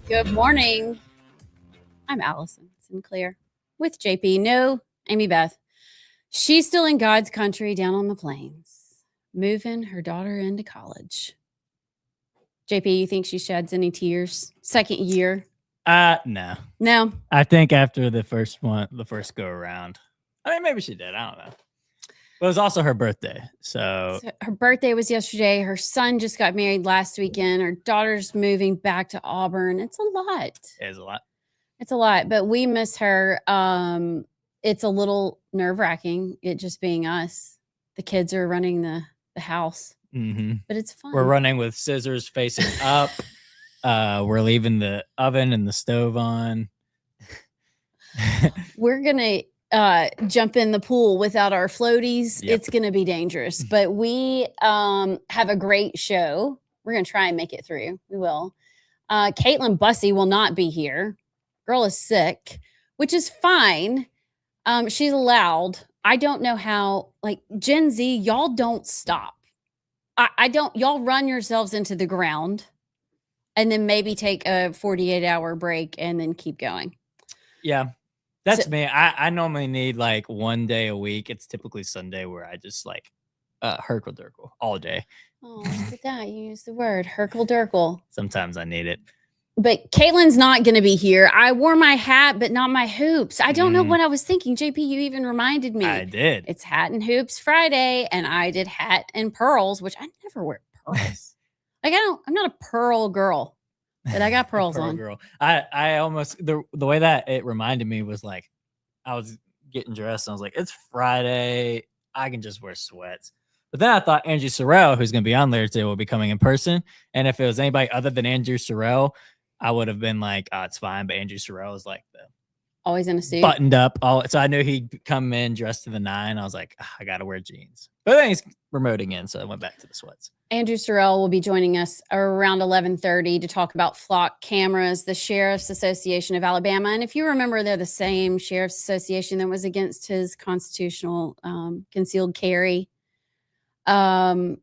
Good morning. I'm Allison Sinclair with JP. No, Amy Beth. She's still in God's country down on the plains, moving her daughter into college. JP, you think she sheds any tears? Second year? No. No. I think after the first go around. I mean, maybe she did. I don't know. But it was also her birthday. So her birthday was yesterday. Her son just got married last weekend. Her daughter's moving back to Auburn. It's a lot. It is a lot. It's a lot, but we miss her. It's a little nerve-wracking, it just being us. The kids are running the house. Mm-hmm. But it's fun. We're running with scissors facing up. We're leaving the oven and the stove on. We're going to jump in the pool without our floaties. Yep. It's going to be dangerous, but we have a great show. We're going to try and make it through. We will. Caitlin Bussey will not be here. Girl is sick, which is fine. She's allowed. I don't know how, like Gen Z, y'all don't stop. I don't, y'all run yourselves into the ground and then maybe take a 48-hour break and then keep going. Yeah. That's me. I normally need like one day a week. It's typically Sunday where I just like herkle-durkle all day. Oh, look at that. You use the word herkle-durkle. Sometimes I need it. But Caitlin's not going to be here. I wore my hat, but not my hoops. I don't know what I was thinking. JP, you even reminded me. I did. It's Hat and Hoops Friday, and I did hat and pearls, which I never wear pearls. Like I'm not a pearl girl, but I got pearls on. Girl. I almost the way that it reminded me was like I was getting dressed and I was like, it's Friday. I can just wear sweats. But then I thought Andrew Sorrell, who's going to be on later today, will be coming in person. And if it was anybody other than Andrew Sorrell, I would have been like, oh, it's fine. But Andrew Sorrell is like the always in a suit, buttoned up. So I knew he'd come in dressed to the nine. I was like, I got to wear jeans. But then he's remoting in, so I went back to the sweats. Andrew Sorrell will be joining us around 11:30 to talk about flock cameras, the Sheriff's Association of Alabama. And if you remember, they're the same Sheriff's Association that was against his constitutional concealed carry, permitless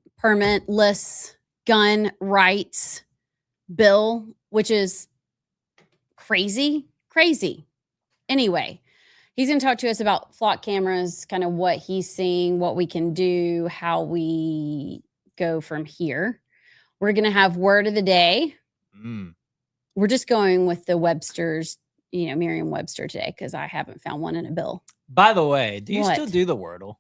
gun rights bill, which is crazy. Anyway, he's going to talk to us about flock cameras, kind of what he's seeing, what we can do, how we go from here. We're going to have word of the day. We're just going with the Webster's, Merriam-Webster today because I haven't found one in a bill. By the way, do you still do the Wordle?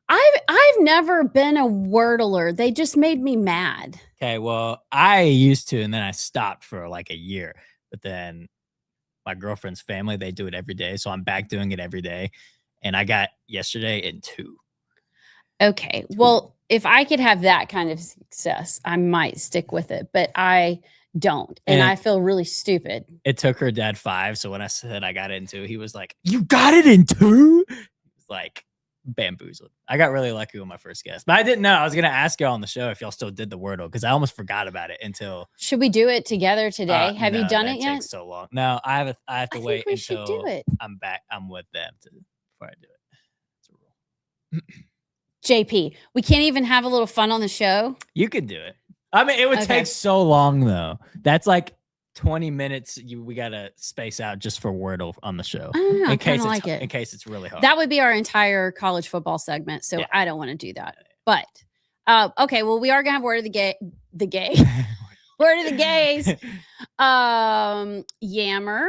I've never been a Wordler. They just made me mad. Okay, well, I used to, and then I stopped for like a year. But then my girlfriend's family, they do it every day. So I'm back doing it every day. And I got yesterday in 2. Okay, well, if I could have that kind of success, I might stick with it. But I don't. And I feel really stupid. It took her dad 5. So when I said I got it in 2, he was like, you got it in 2? He was like, bamboozled. I got really lucky with my first guess, but I didn't know. I was gonna ask y'all on the show if y'all still did the Wordle because I almost forgot about it until. Should we do it together today? Have you done it yet? It takes so long. No, I have to wait until should do it. I'm back. I'm with them before I do it. It's a rule. JP, we can't even have a little fun on the show. You could do it. I mean, it would take so long though. That's like 20 minutes we gotta space out just for Wordle on the show. I don't know, in case it's really hard. That would be our entire college football segment. So yeah. I don't want to do that. But okay, well, we are gonna have word of the gay. Word of the gays. Yammer.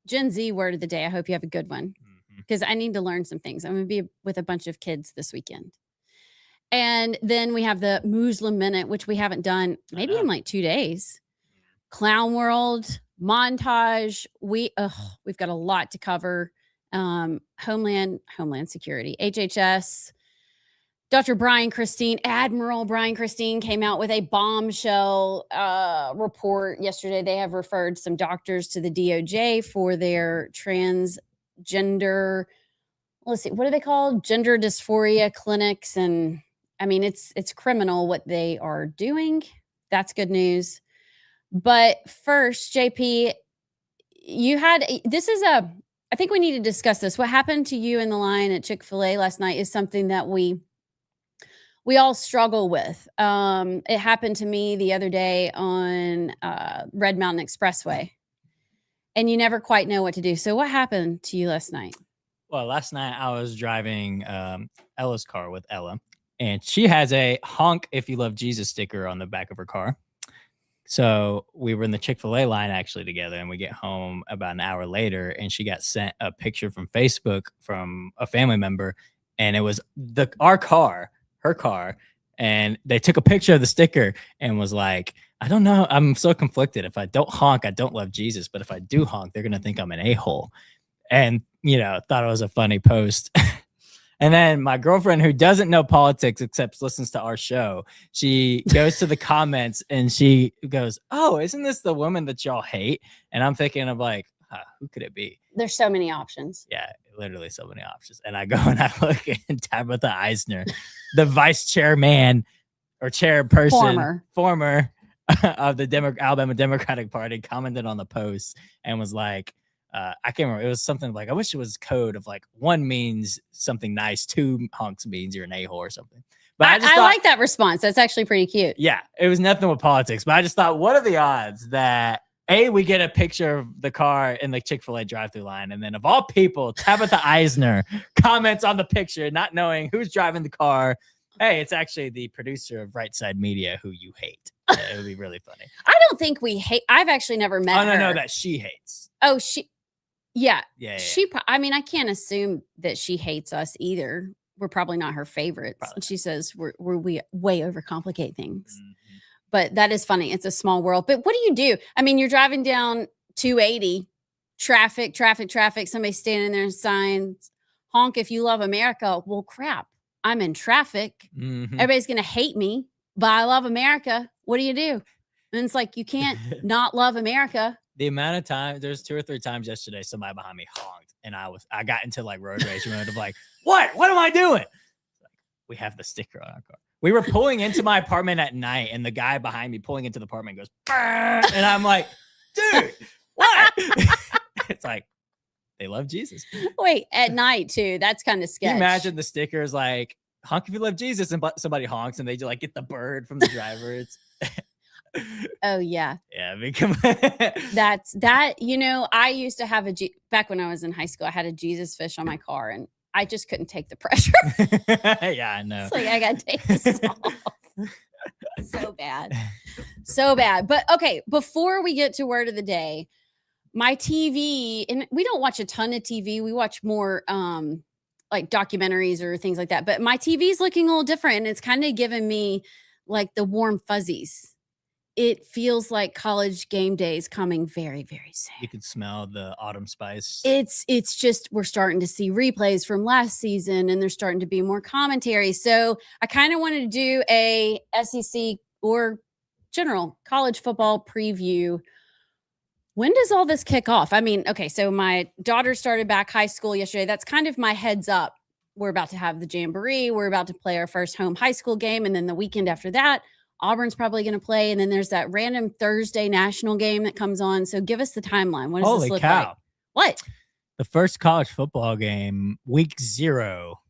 Gen Z word of the day. I hope you have a good one. Because I need to learn some things. I'm gonna be with a bunch of kids this weekend. And then we have the Muslim Minute, which we haven't done maybe in like 2 days. Clown World, montage. We've got a lot to cover. Homeland Security, HHS. Dr. Admiral Brian Christine came out with a bombshell report yesterday. They have referred some doctors to the DOJ for their transgender, let's see, what are they called? Gender dysphoria clinics. And I mean, it's criminal what they are doing. That's good news. But first, JP, I think we need to discuss this. What happened to you in the line at Chick-fil-A last night is something that we we all struggle with. It happened to me the other day on Red Mountain Expressway, and you never quite know what to do. So what happened to you last night? Well, last night I was driving Ella's car with Ella, and she has a honk if you love Jesus sticker on the back of her car. So we were in the Chick-fil-A line actually together, and we get home about an hour later, and she got sent a picture from Facebook from a family member, and it was our car, her car, and they took a picture of the sticker and was like, I don't know, I'm so conflicted. If I don't honk, I don't love Jesus, but if I do honk, they're gonna think I'm an a-hole. And thought it was a funny post. And then my girlfriend, who doesn't know politics except listens to our show, she goes to the comments and she goes, "Oh, isn't this the woman that y'all hate?" And I'm thinking of like, who could it be? There's so many options. Yeah, literally so many options. And I go and I look at Tabitha Eisner, the vice chairman or chairperson, former of the Alabama Democratic Party, commented on the post and was like, I can't remember. It was something like, I wish it was code of like 1 means something nice, 2 honks means you're an a-hole or something. But I thought, like that response. That's actually pretty cute. Yeah, it was nothing with politics. But I just thought, what are the odds that we get a picture of the car in the Chick-fil-A drive-thru line, and then of all people, Tabitha Eisner comments on the picture, not knowing who's driving the car. Hey, it's actually the producer of Rightside Media who you hate. It would be really funny. I don't think we hate. I've actually never met her. No, that she hates. Oh, she. Yeah. She. I mean, I can't assume that she hates us either. We're probably not her favorites. Probably. She says we way overcomplicate things. Mm-hmm. But that is funny. It's a small world. But what do? I mean, you're driving down 280, traffic. Somebody's standing there and signs, honk if you love America. Well, crap. I'm in traffic. Mm-hmm. Everybody's going to hate me, but I love America. What do? And it's like, you can't not love America. The amount of time, there's 2 or 3 times yesterday, somebody behind me honked, and I got into like road rage mode of like, what am I doing? Like, we have the sticker on our car. We were pulling into my apartment at night, and the guy behind me pulling into the apartment goes, Burr! And I'm like, dude, what? It's like, they love Jesus. Wait, at night too. That's kind of sketchy. Can you imagine the stickers like, honk if you love Jesus, and somebody honks, and they just like get the bird from the driver. It's oh yeah. Yeah. That's that, I used to have back when I was in high school, I had a Jesus fish on my car, and I just couldn't take the pressure. Yeah, I know. It's like, I got to take this off. So bad. But okay, before we get to word of the day, my TV, and we don't watch a ton of TV. We watch more like documentaries or things like that. But my TV is looking a little different, and it's kind of giving me like the warm fuzzies. It feels like college game days coming very, very soon. You can smell the autumn spice. It's just, we're starting to see replays from last season, and there's starting to be more commentary. So I kind of wanted to do a SEC or general college football preview. When does all this kick off? I mean, okay, so my daughter started back high school yesterday. That's kind of my heads up. We're about to have the Jamboree. We're about to play our first home high school game. And then the weekend after that, Auburn's probably going to play. And then there's that random Thursday national game that comes on. So give us the timeline. What does this look like? What? The first college football game, week 0.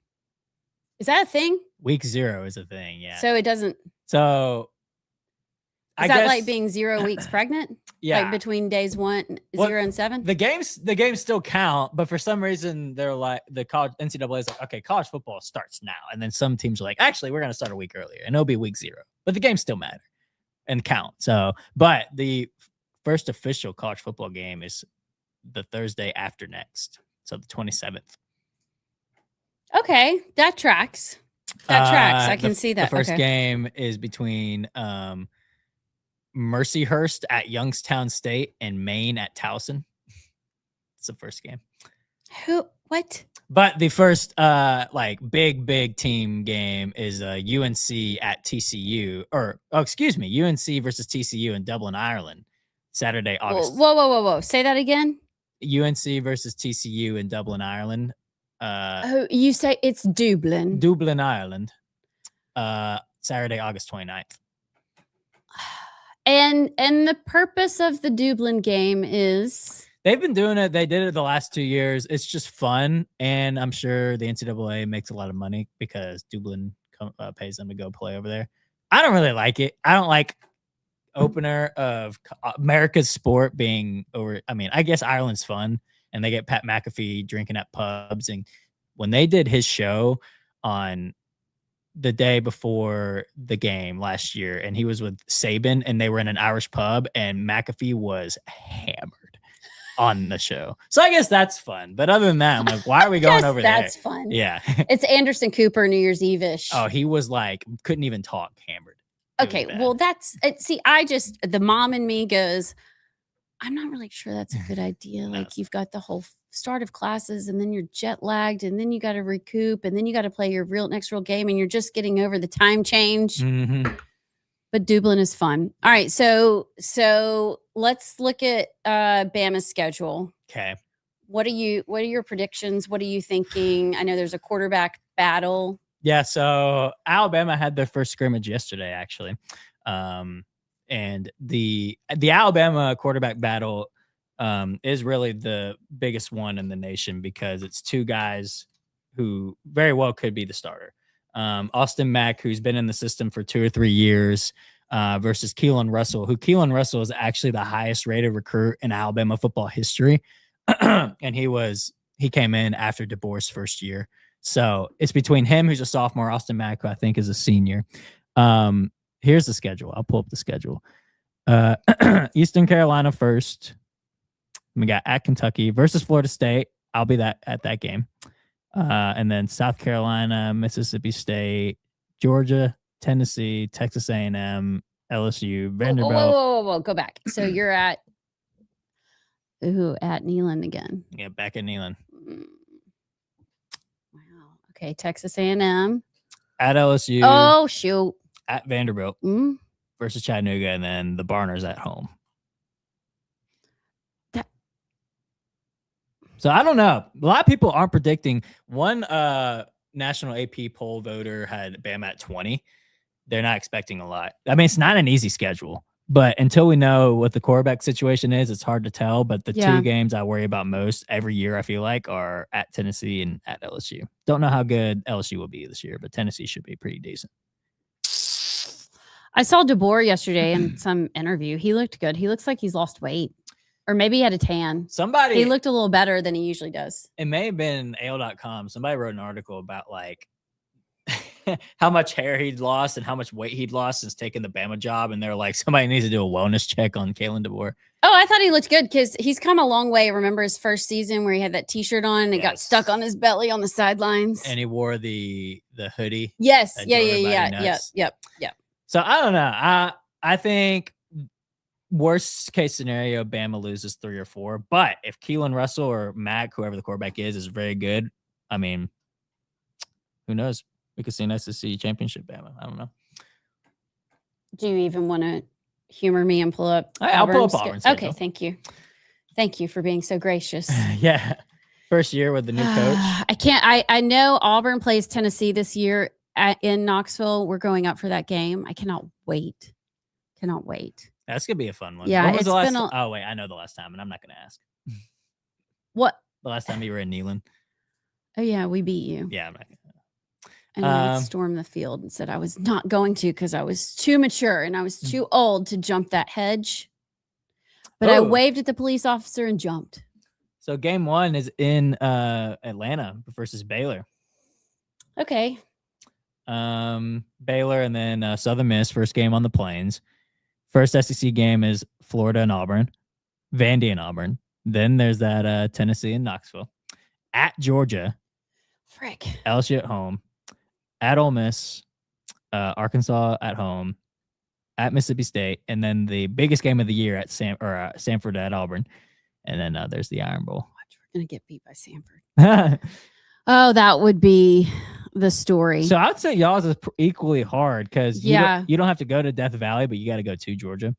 Is that a thing? Week 0 is a thing, yeah. So it doesn't. So is that like being 0 weeks pregnant? Yeah. Like between days 0 and 7? The games still count, but for some reason they're like, the college NCAA is like, okay, college football starts now. And then some teams are like, actually, we're going to start a week earlier, and it'll be week 0. But the games still matter and count. So, but the first official college football game is the Thursday after next. So the 27th. Okay. That tracks. I can see that. The first game is between Mercyhurst at Youngstown State and Maine at Towson. It's the first game. What? But the first like big team game is UNC at TCU, UNC versus TCU in Dublin, Ireland, Saturday, August. Whoa. Say that again. UNC versus TCU in Dublin, Ireland. You say it's Dublin. Dublin, Ireland. Saturday, August 29th. And the purpose of the Dublin game is? They've been doing it. They did it the last 2 years. It's just fun. And I'm sure the NCAA makes a lot of money because Dublin pays them to go play over there. I don't really like it. I don't like opener of America's sport being over. I mean, I guess Ireland's fun, and they get Pat McAfee drinking at pubs. And when they did his show on the day before the game last year, and he was with Saban, and they were in an Irish pub, and McAfee was hammered on the show. So I guess that's fun. But other than that, I'm like, why are we going over there? That's fun. Yeah. It's Anderson Cooper New Year's Eve-ish. Oh, he was like, couldn't even talk, hammered. Okay, well, that's it. See, the mom in me goes, I'm not really sure that's a good idea. Like, you've got the whole start of classes, and then you're jet lagged, and then you got to recoup, and then you got to play your next real game, and you're just getting over the time change. Mm-hmm. But Dublin is fun. All right, so let's look at Bama's schedule. Okay. What are your predictions? What are you thinking? I know there's a quarterback battle. Yeah, so Alabama had their first scrimmage yesterday, actually. And the Alabama quarterback battle is really the biggest one in the nation because it's two guys who very well could be the starter. Austin Mack, who's been in the system for 2 or 3 years, versus Keelan Russell, who Keelan Russell is actually the highest rated recruit in Alabama football history. And he came in after DeBoer's first year. So it's between him, who's a sophomore, Austin Mack, who I think is a senior. Here's the schedule. I'll pull up the schedule. Eastern Carolina first. We got at Kentucky versus Florida State. I'll be at that game. And then South Carolina, Mississippi State, Georgia, Tennessee, Texas A&M, LSU, Vanderbilt. Whoa. Go back. So you're at Neyland again. Yeah, back at Neyland. Wow. Okay, Texas A&M. At LSU. Oh, shoot. At Vanderbilt versus Chattanooga, and then the Barners at home. So I don't know. A lot of people aren't predicting. One national AP poll voter had Bama at 20. They're not expecting a lot. I mean, it's not an easy schedule, but until we know what the quarterback situation is, it's hard to tell. But the two games I worry about most every year, I feel like, are at Tennessee and at LSU. Don't know how good LSU will be this year, but Tennessee should be pretty decent. I saw DeBoer yesterday in some interview. He looked good. He looks like he's lost weight. Or maybe he had a tan. He looked a little better than he usually does. It may have been AL.com. Somebody wrote an article about like how much hair he'd lost and how much weight he'd lost since taking the Bama job. And they're like, somebody needs to do a wellness check on Kalen DeBoer. Oh, I thought he looked good because he's come a long way. Remember his first season where he had that T-shirt on and it got stuck on his belly on the sidelines? And he wore the hoodie. Yes. Yeah. Yep. So I don't know. I think worst case scenario, Bama loses 3 or 4. But if Keelan Russell or Mack, whoever the quarterback is very good, I mean, who knows? We could see an SEC championship Bama. I don't know. Do you even want to humor me and pull up? I'll pull up Auburn's schedule. Okay, thank you. Thank you for being so gracious. Yeah. First year with the new coach. I know Auburn plays Tennessee this year in Knoxville. We're going up for that game. I cannot wait. That's going to be a fun one. Yeah. When was the last time? Oh, wait. I know the last time, and I'm not going to ask. What? The last time you were in Neyland. Oh, yeah. We beat you. Yeah, I'm not going to. And I stormed the field and said I was not going to because I was too mature and I was too old to jump that hedge. But I waved at the police officer and jumped. So game 1 is in Atlanta versus Baylor. Okay. Baylor and then Southern Miss, first game on the Plains. First SEC game is Florida and Auburn, Vandy and Auburn. Then there's that Tennessee and Knoxville. At Georgia. Frick. LSU at home. At Ole Miss. Arkansas at home. At Mississippi State. And then the biggest game of the year at Samford at Auburn. And then there's the Iron Bowl. We're going to get beat by Samford. Oh, that would be the story. So I'd say y'all's is equally hard because you don't have to go to Death Valley, but you got to go to Georgia.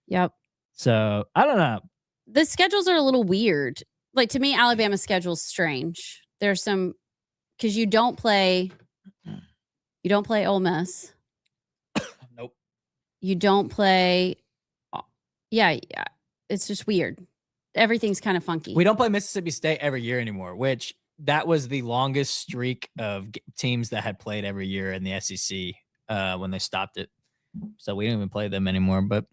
Yep. So I don't know. The schedules are a little weird. Like to me, Alabama's schedule's strange. There's some because you don't play Ole Miss. Nope. You don't play. Yeah. It's just weird. Everything's kind of funky. We don't play Mississippi State every year anymore, which that was the longest streak of teams that had played every year in the SEC when they stopped it. So we don't even play them anymore. But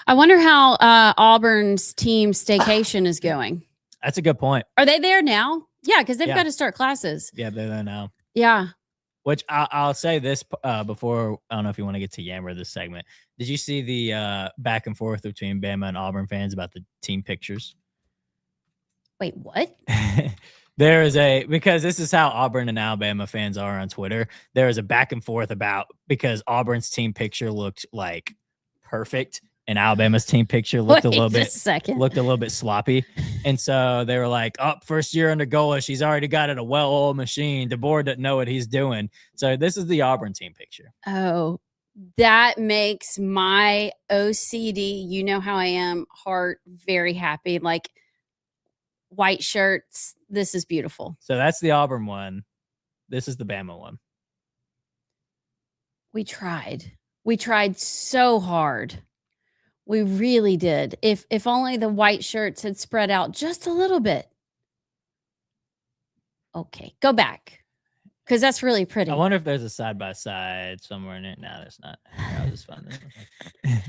I wonder how Auburn's team staycation is going. That's a good point. Are they there now? Yeah, because they've got to start classes. Yeah, they're there now. Yeah. Which I'll say this before, I don't know if you want to get to Yammer this segment. Did you see the back and forth between Bama and Auburn fans about the team pictures? Wait, what? There is because this is how Auburn and Alabama fans are on Twitter. There is a back and forth about because Auburn's team picture looked like perfect and Alabama's team picture looked a little bit sloppy. And so they were like, first year under Golish, he's already got it a well-oiled machine. DeBoer doesn't know what he's doing. So this is the Auburn team picture. Oh, that makes my OCD, you know how I am, heart very happy. Like white shirts. This is beautiful. So that's the Auburn one. This is the Bama one. We tried so hard. We really did. If only the white shirts had spread out just a little bit. Okay, go back. Because that's really pretty. I wonder if there's a side-by-side somewhere in it. No, there's not. I'll just find this.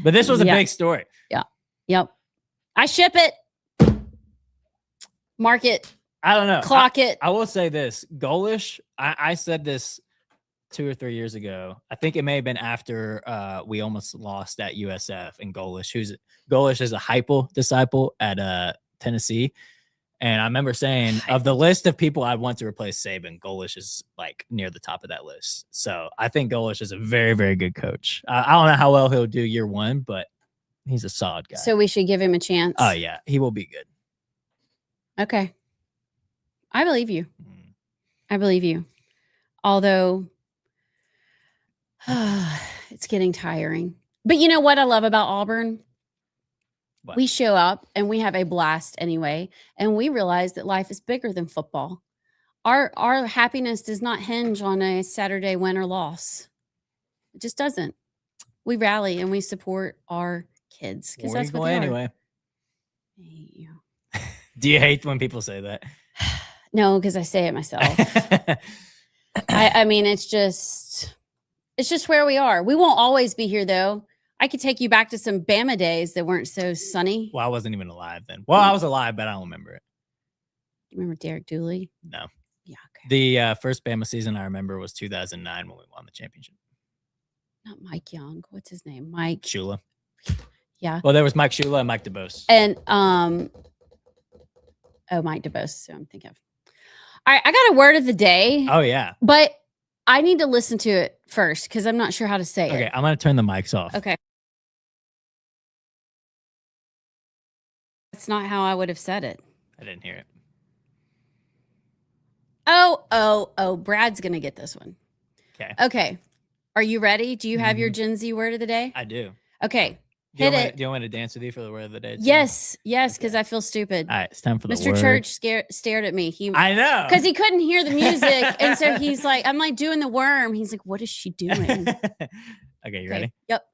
But this was a big story. Yeah. Yep. I ship it. Mark it. I don't know. Clock it. I will say this. Golish, I said this 2 or 3 years ago. I think it may have been after we almost lost at USF, and Golish is a Heupel disciple at Tennessee. And I remember saying of the list of people I want to replace Saban, Golish is like near the top of that list. So I think Golish is a very, very good coach. I don't know how well he'll do year one, but he's a solid guy. So we should give him a chance. Oh yeah, he will be good. Okay. I believe you. I believe you. Although it's getting tiring. But you know what I love about Auburn? What? We show up and we have a blast anyway. And we realize that life is bigger than football. Our happiness does not hinge on a Saturday win or loss. It just doesn't. We rally and we support our kids. Because that's what they anyway. Do you hate when people say that? No, because I say it myself. I mean, it's just where we are. We won't always be here, though. I could take you back to some Bama days that weren't so sunny. Well, I wasn't even alive then. Well, I was alive, but I don't remember it. You remember Derek Dooley? No. Yeah, okay. The first Bama season I remember was 2009 when we won the championship. Not Mike Young. What's his name? Mike Shula. Yeah. Well, there was Mike Shula and Mike DeBose. And Mike DeBose. So I'm thinking of. All right, I got a word of the day. Oh yeah. But I need to listen to it first because I'm not sure how to say it. Okay, I'm gonna turn the mics off. Okay. That's not how I would have said it. I didn't hear it. Oh, Brad's gonna get this one. Okay. Are you ready? Do you have your Gen Z word of the day? I do. Okay. Do you want me to dance with you for the word of the day? Yes, because I feel stupid. All right, it's time for the Mr. word. Church stared at me. I know. Because he couldn't hear the music. And so he's like, I'm like doing the worm. He's like, what is she doing? Okay, you ready? Yep.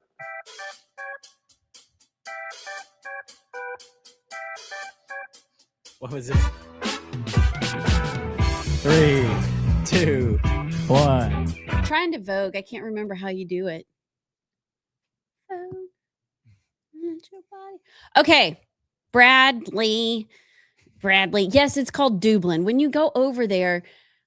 What was it? 3, 2, 1. I'm trying to Vogue. I can't remember how you do it. Okay. Bradley. Yes, it's called Dublin. When you go over there,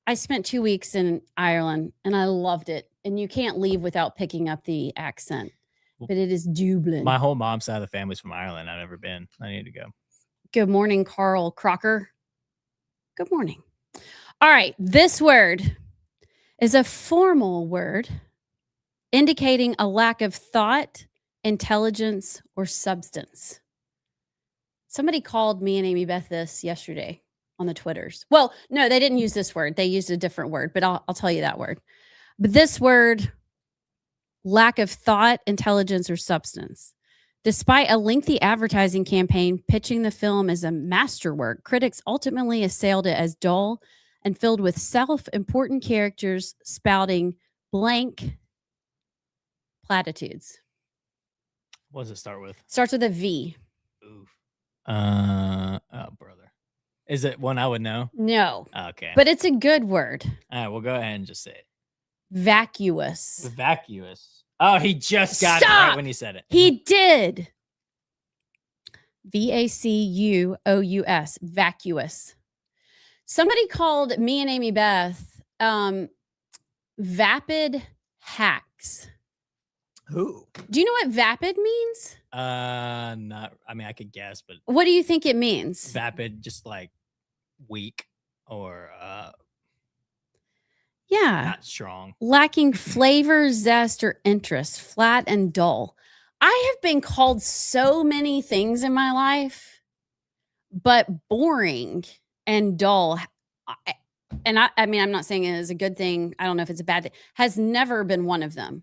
I spent 2 weeks in Ireland and I loved it. And you can't leave without picking up the accent. But it is Dublin. My whole mom's side of the family's from Ireland. I've never been. I need to go. Good morning, Carl Crocker. Good morning. All right. This word is a formal word indicating a lack of thought, intelligence, or substance. Somebody called me and Amy Beth this yesterday on the Twitters. Well, no, they didn't use this word. They used a different word, but I'll tell you that word. But this word, lack of thought, intelligence, or substance. Despite a lengthy advertising campaign pitching the film as a masterwork, critics ultimately assailed it as dull and filled with self-important characters spouting blank platitudes. What does it start with? Starts with a V. Oof. Oh, brother. Is it one I would know? No, Okay. but it's a good word. All right, we'll go ahead and just say it. Vacuous. Vacuous. Oh, he just got it right when he said it. He did. Vacuous. Vacuous. Somebody called me and Amy Beth vapid hacks. Who? Do you know what vapid means? Not. I mean, I could guess, but What do you think it means? vapid, just like weak or Yeah. not strong. Lacking flavor, zest, or interest, flat and dull. I have been called so many things in my life, but boring and dull. I mean, I'm not saying it is a good thing. I don't know if it's a bad thing. Has never been one of them,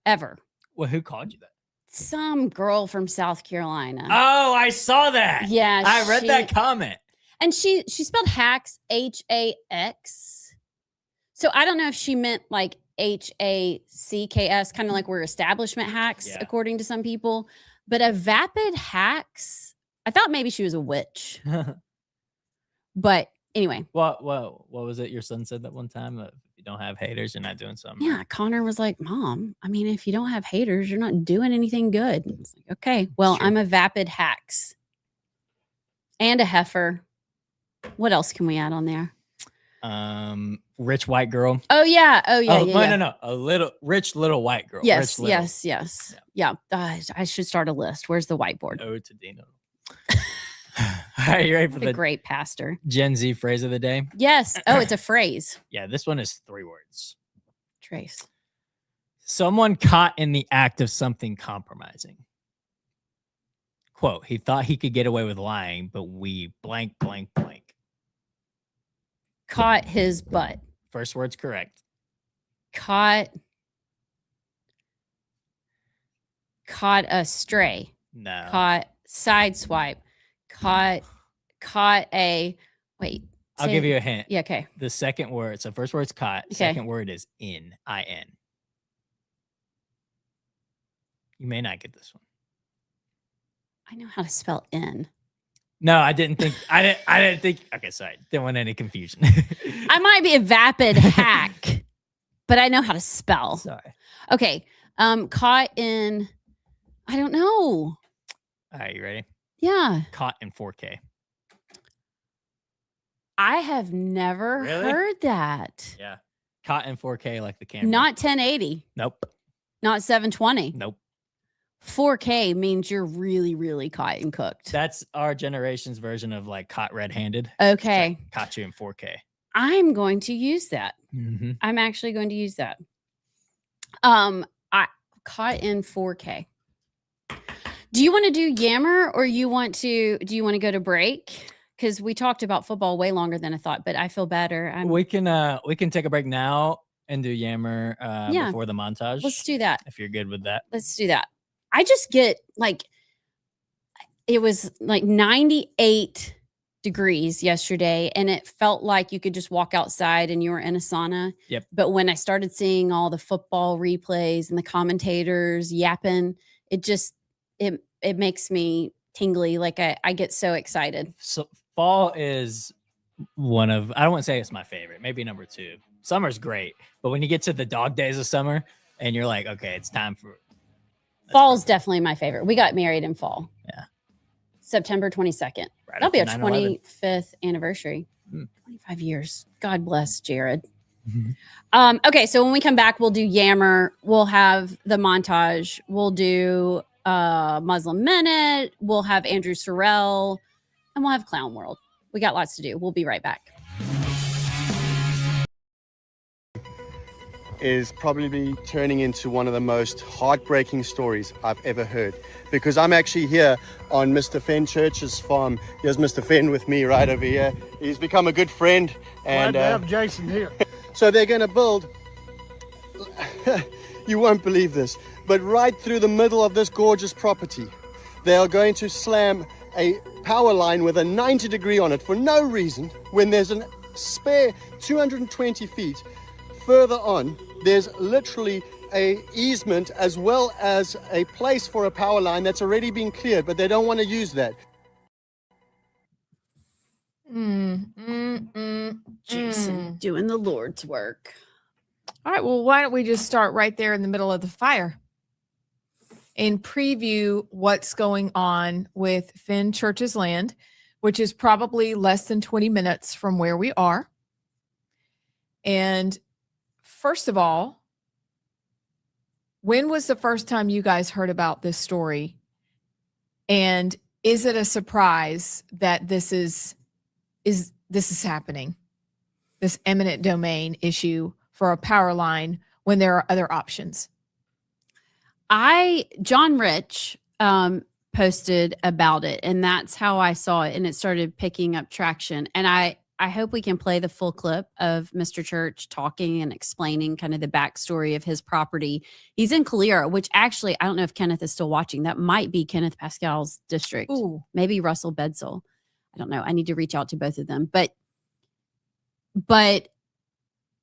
ever. Well, who called you that? Some girl from South Carolina. Oh, I saw that. Yeah, I read that comment. And she spelled hacks, Hax. So I don't know if she meant like HACKS, kind of like we're establishment hacks, according to some people. But a vapid hacks, I thought maybe she was a witch. But anyway. What was it your son said that one time? If you don't have haters, you're not doing something. Yeah, Connor was like, Mom, I mean, if you don't have haters, you're not doing anything good. I was like, okay, well, I'm a vapid hacks. And a heifer. What else can we add on there? Rich white girl. Oh yeah. No. A little rich little white girl. Yes. Yeah. I should start a list. Where's the whiteboard? Oh, to Dino. All right, you ready for the great pastor? Gen Z phrase of the day? Yes. Oh, it's a phrase. Yeah, this one is 3 words. Trace. Someone caught in the act of something compromising. Quote, he thought he could get away with lying, but we blank. Caught his butt. First word's correct. Caught a stray. No. Caught sideswipe. Caught a wait. I'll give you a hint. Yeah, okay. The second word, so first word's caught. Okay. Second word is in. I-N. You may not get this one. I know how to spell in. No, I didn't think. I didn't think. Okay, sorry. Didn't want any confusion. I might be a vapid hack, but I know how to spell. Sorry. Okay. Caught in. I don't know. All right, you ready? Yeah. Caught in 4K. I have never heard that. Yeah. Caught in 4K like the camera. Not 1080. Nope. Not 720. Nope. 4K means you're really, really caught and cooked. That's our generation's version of like caught red-handed. Okay. Like caught you in 4K. I'm going to use that. Mm-hmm. I'm actually going to use that. I caught in 4K. Do you want to do Yammer or do you want to go to break? Because we talked about football way longer than I thought, but I feel better. We can take a break now and do Yammer before the montage. Let's do that. If you're good with that. Let's do that. I just get it was like 98 degrees yesterday and it felt like you could just walk outside and you were in a sauna. Yep. But when I started seeing all the football replays and the commentators yapping, it makes me tingly. Like I get so excited. So fall is one of, I don't want to say it's my favorite, maybe number 2. Summer's great, but when you get to the dog days of summer and you're like, okay, it's time for fall's definitely my favorite. We got married in fall. Yeah. September 22nd. Right. That'll be our 25th anniversary. 25 years. God bless Jared. Mm-hmm. Okay, so when we come back, we'll do Yammer. We'll have the montage. We'll do Muslim Minute. We'll have Andrew Sorrell. And we'll have Clown World. We got lots to do. We'll be right back. Is probably turning into one of the most heartbreaking stories I've ever heard, because I'm actually here on Mr. Fenn Church's farm. Here's Mr. Fenn with me right over here. He's become a good friend, and glad to have Jason here. So they're going to build, you won't believe this, but right through the middle of this gorgeous property, they are going to slam a power line with a 90-degree on it for no reason, when there's a spare 220 feet further on. There's literally a easement as well as a place for a power line that's already been cleared, but they don't want to use that. Doing the Lord's work. All right. Well, why don't we just start right there in the middle of the fire and preview what's going on with Finn Church's land, which is probably less than 20 minutes from where we are. And first of all, when was the first time you guys heard about this story? And is it a surprise that this is happening? This eminent domain issue for a power line when there are other options? John Rich posted about it, and that's how I saw it, and it started picking up traction. And I hope we can play the full clip of Mr. Church talking and explaining kind of the backstory of his property. He's in Calera, which actually, I don't know if Kenneth is still watching. That might be Kenneth Pascal's district. Ooh. Maybe Russell Bedsell. I don't know. I need to reach out to both of them. But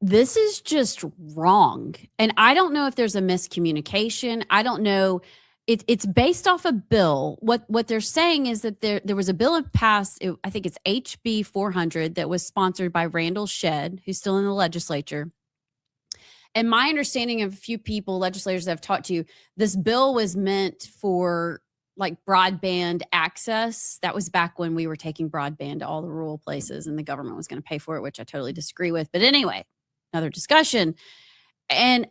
this is just wrong. And I don't know if there's a miscommunication. I don't know. It's based off a bill. What they're saying is that there was a bill passed, I think it's HB 400, that was sponsored by Randall Shedd, who's still in the legislature. And my understanding of a few people, legislators that I've talked to, this bill was meant for like broadband access. That was back when we were taking broadband to all the rural places and the government was going to pay for it, which I totally disagree with. But anyway, another discussion. And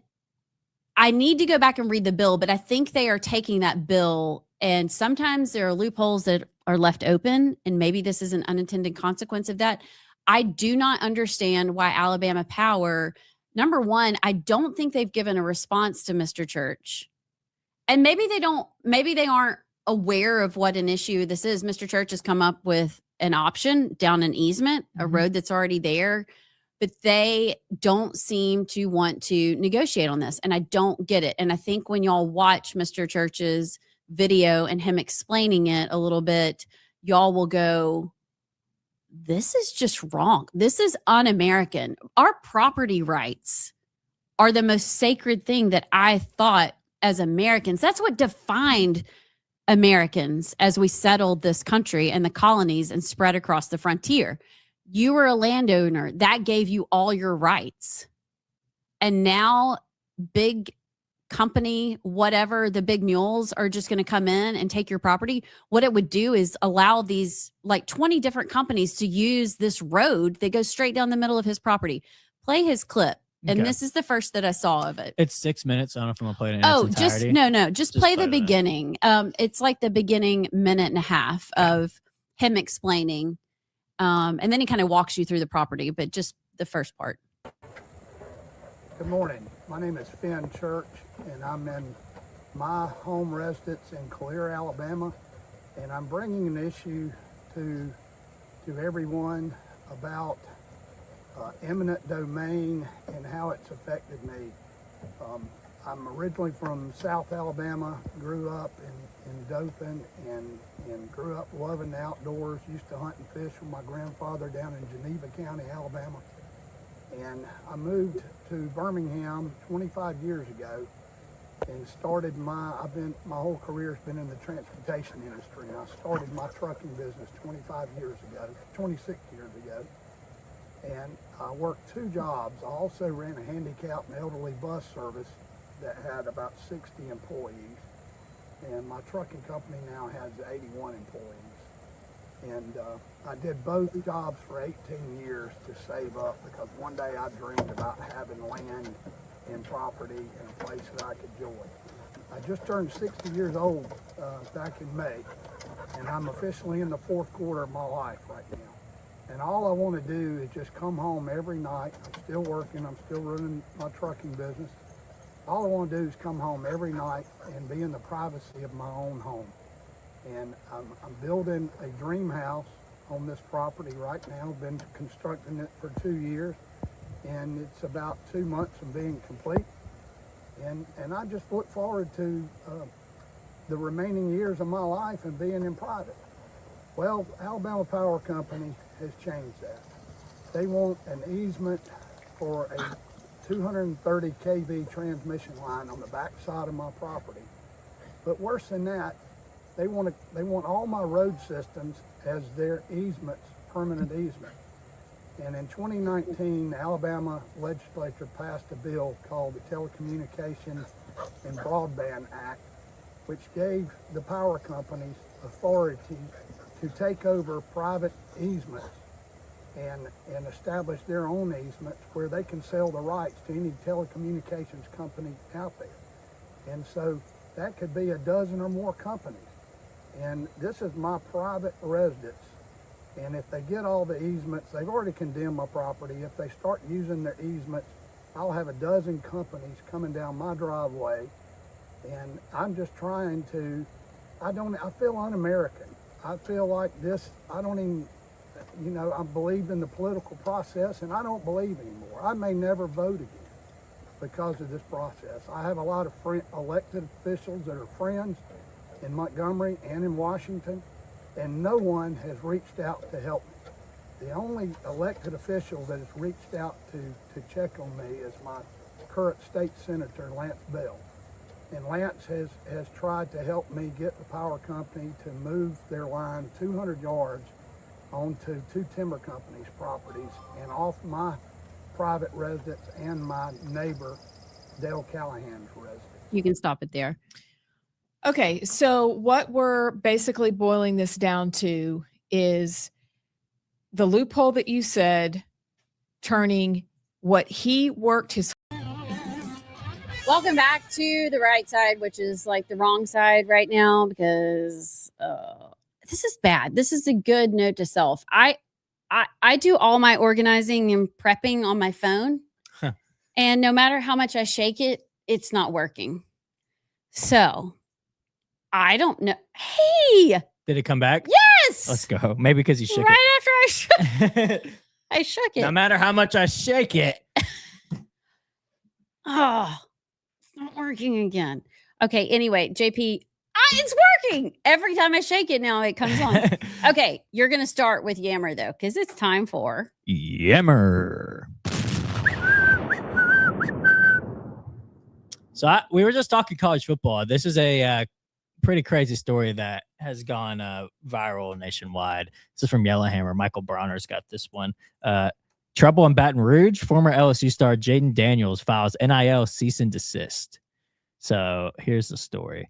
I need to go back and read the bill, but I think they are taking that bill, and sometimes there are loopholes that are left open, and maybe this is an unintended consequence of that. I do not understand why Alabama Power, number one, I don't think they've given a response to Mr. Church. And maybe they aren't aware of what an issue this is. Mr. Church has come up with an option down an easement, a road that's already there, but they don't seem to want to negotiate on this. And I don't get it. And I think when y'all watch Mr. Church's video and him explaining it a little bit, y'all will go, this is just wrong. This is un-American. Our property rights are the most sacred thing that I thought as Americans. That's what defined Americans as we settled this country and the colonies and spread across the frontier. You were a landowner. That gave you all your rights. And now big company, whatever, the big mules are just going to come in and take your property. What it would do is allow these like 20 different companies to use this road that goes straight down the middle of his property. Play his clip. And this is the first that I saw of it. It's 6 minutes. I don't know if I'm going to play it in its entirety. Just play the beginning. It's like the beginning minute and a half of him explaining. And then he kind of walks you through the property, but just the first part. Good morning. My name is Finn Church, and I'm in my home residence in Calera, Alabama, and I'm bringing an issue to everyone about eminent domain and how it's affected me. I'm originally from South Alabama, grew up in Dothan, and grew up loving the outdoors, used to hunt and fish with my grandfather down in Geneva County, Alabama. And I moved to Birmingham 25 years ago and started my whole career's been in the transportation industry. And I started my trucking business 26 years ago. And I worked 2 jobs. I also ran a handicapped and elderly bus service that had about 60 employees. And my trucking company now has 81 employees. And I did both jobs for 18 years to save up, because one day I dreamed about having land and property in a place that I could enjoy. I just turned 60 years old back in May, and I'm officially in the 4th quarter of my life right now. And all I want to do is just come home every night. I'm still working, I'm still running my trucking business. All I want to do is come home every night and be in the privacy of my own home. And I'm building a dream house on this property right now. Been constructing it for 2 years, and it's about 2 months from being complete. And I just look forward to the remaining years of my life and being in private. Well, Alabama Power Company has changed that. They want an easement for a 230 kV transmission line on the back side of my property. But worse than that, they want all my road systems as their easements, permanent easement. And in 2019, the Alabama legislature passed a bill called the Telecommunications and Broadband Act, which gave the power companies authority to take over private easements and establish their own easements where they can sell the rights to any telecommunications company out there. And so that could be a dozen or more companies. And this is my private residence. And if they get all the easements, they've already condemned my property. If they start using their easements, I'll have a dozen companies coming down my driveway. And I'm just trying to, I feel un-American. I feel like this, I don't even, I believe in the political process, and I don't believe anymore. I may never vote again because of this process. I have a lot of elected officials that are friends in Montgomery and in Washington, and no one has reached out to help me. The only elected official that has reached out to check on me is my current state senator, Lance Bell. And Lance has tried to help me get the power company to move their line 200 yards onto two timber companies' properties and off my private residence and my neighbor, Dale Callahan's residence. You can stop it there. Okay, so what we're basically boiling this down to is the loophole that you said, turning what he worked his. Welcome back to the right side, which is like the wrong side right now because this is bad. This is a good note to self. I do all my organizing and prepping on my phone, and no matter how much I shake it, it's not working. So I don't know. Hey, Did it come back? yes. Let's go. Maybe because you shook right after it. I shook it. No matter how much I shake it. Oh, it's not working again. Okay. Anyway, JP, it's working. Every time I shake it now, it comes on. Okay. You're going to start with Yammer, though, because it's time for Yammer. So we were just talking college football. This is a pretty crazy story that has gone viral nationwide. This is from Yellowhammer. Michael Bronner's got this one. Trouble in Baton Rouge. Former LSU star Jaden Daniels files NIL cease and desist. So here's the story.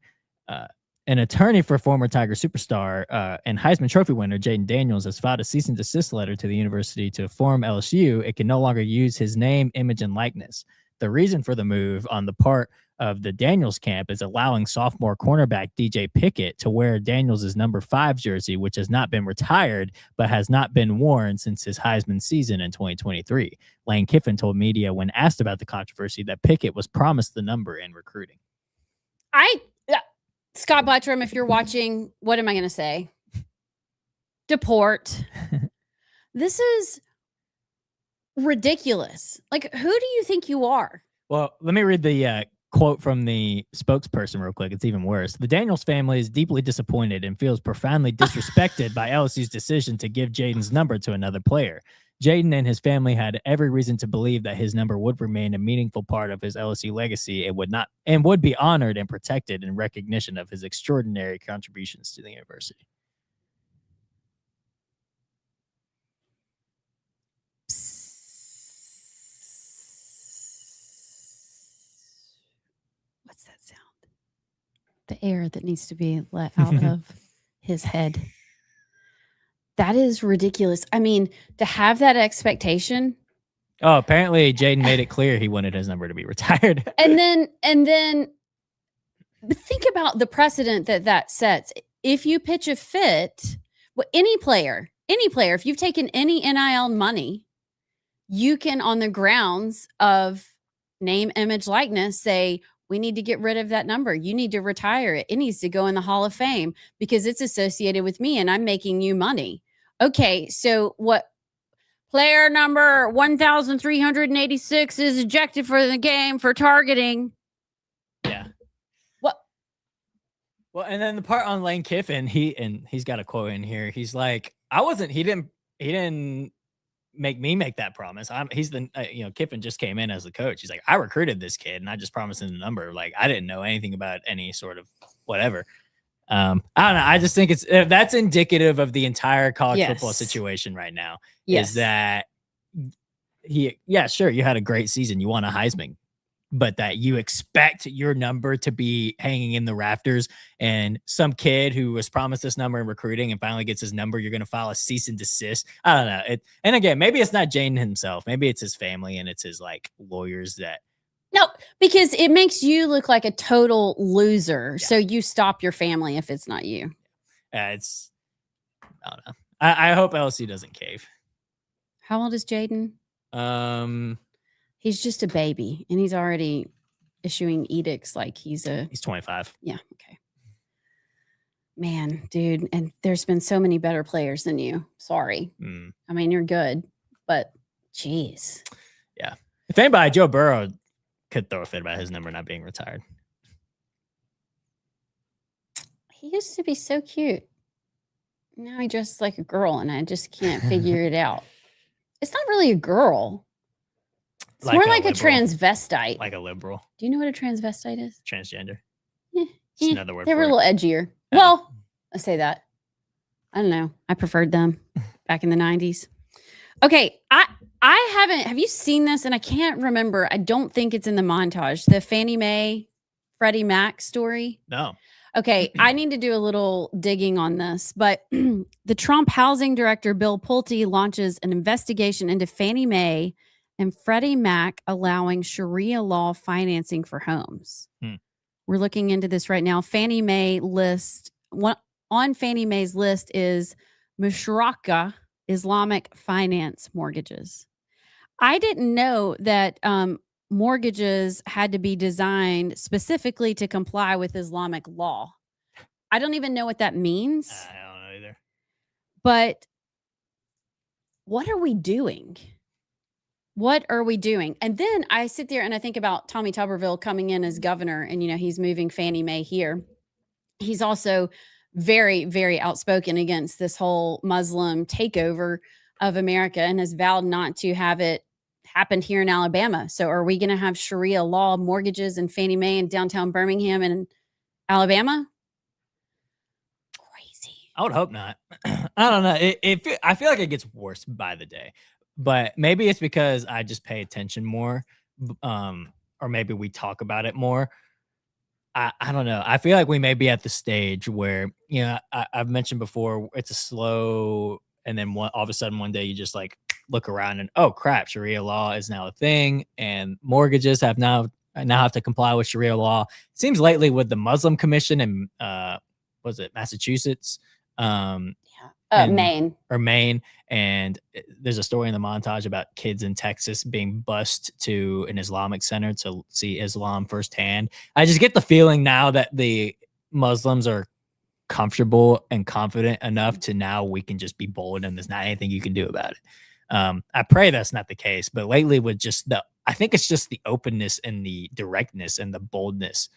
An attorney for former Tiger superstar and Heisman Trophy winner Jaden Daniels has filed a cease and desist letter to the university to inform LSU it can no longer use his name, image, and likeness. The reason for the move on the part of the Daniels camp is allowing sophomore cornerback DJ Pickett to wear Daniels' number 5 jersey, which has not been retired, but has not been worn since his Heisman season in 2023. Lane Kiffin told media when asked about the controversy that Pickett was promised the number in recruiting. Scott Buttram, if you're watching, what am I going to say? Deport. This is ridiculous. Like, who do you think you are? Well, let me read the quote from the spokesperson real quick. It's even worse. The Daniels family is deeply disappointed and feels profoundly disrespected by LSU's decision to give Jaden's number to another player. Jaden and his family had every reason to believe that his number would remain a meaningful part of his LSU legacy and would be honored and protected in recognition of his extraordinary contributions to the university. What's that sound? The air that needs to be let out of his head. That is ridiculous. I mean, to have that expectation. Oh, apparently Jaden made it clear he wanted his number to be retired. and then think about the precedent that sets. If you pitch a fit, any player, if you've taken any NIL money, you can, on the grounds of name, image, likeness, say, we need to get rid of that number. You need to retire it. It needs to go in the Hall of Fame because it's associated with me and I'm making you money. Okay, so what player number 1,386 is ejected for the game for targeting? Yeah. What? Well, and then the part on Lane Kiffin, he's got a quote in here. He's like, he didn't make me make that promise. Kiffin just came in as the coach. He's like, I recruited this kid and I just promised him the number. Like, I didn't know anything about any sort of whatever. I don't know. I just think that's indicative of the entire college football situation right now. Yes. Is that sure, you had a great season. You won a Heisman, but that you expect your number to be hanging in the rafters, and some kid who was promised this number in recruiting and finally gets his number, you're going to file a cease and desist. I don't know. And again, maybe it's not Jaden himself. Maybe it's his family and it's his like lawyers that. No, because it makes you look like a total loser. Yeah. So you stop your family if it's not you. I don't know. I hope LSU doesn't cave. How old is Jaden? He's just a baby, and he's already issuing edicts like he's 25. Yeah, okay. Man, dude, and there's been so many better players than you. Sorry. I mean, you're good, but geez. Yeah. If anybody, Joe Burrow could throw a fit about his number not being retired. He used to be so cute. Now he dresses like a girl, and I just can't figure it out. It's not really a girl. It's more like a transvestite. Like a liberal. Do you know what a transvestite is? Transgender. Yeah. Just another word They for were a it. little edgier. Well, I say that. I don't know. I preferred them back in the 90s. Okay. I haven't. Have you seen this? And I can't remember. I don't think it's in the montage. The Fannie Mae, Freddie Mac story. No. Okay, I need to do a little digging on this, but the Trump housing director, Bill Pulte, launches an investigation into Fannie Mae and Freddie Mac allowing Sharia law financing for homes. We're looking into this right now. Fannie Mae on Fannie Mae's list is Mushraka Islamic finance mortgages. I didn't know that mortgages had to be designed specifically to comply with Islamic law. I don't even know what that means. I don't know either. But what are we doing? What are we doing? And then I sit there and I think about Tommy Tuberville coming in as governor, and he's moving Fannie Mae here. He's also very, very outspoken against this whole Muslim takeover of America and has vowed not to have it happened here in Alabama. So are we going to have Sharia law mortgages and Fannie Mae in downtown Birmingham and Alabama? Crazy. I would hope not. I don't know. I feel like it gets worse by the day, but maybe it's because I just pay attention more, or maybe we talk about it more. I don't know. I feel like we may be at the stage where, I've mentioned before, it's a slow, and then all of a sudden one day you just like look around and, oh crap, Sharia law is now a thing, and mortgages now have to comply with Sharia law. It seems lately with the Muslim Commission and was it Massachusetts? Maine. And there's a story in the montage about kids in Texas being bused to an Islamic center to see Islam firsthand. I just get the feeling now that the Muslims are comfortable and confident enough to now we can just be bold and there's not anything you can do about it. I pray that's not the case, but lately with I think it's just the openness and the directness and the boldness.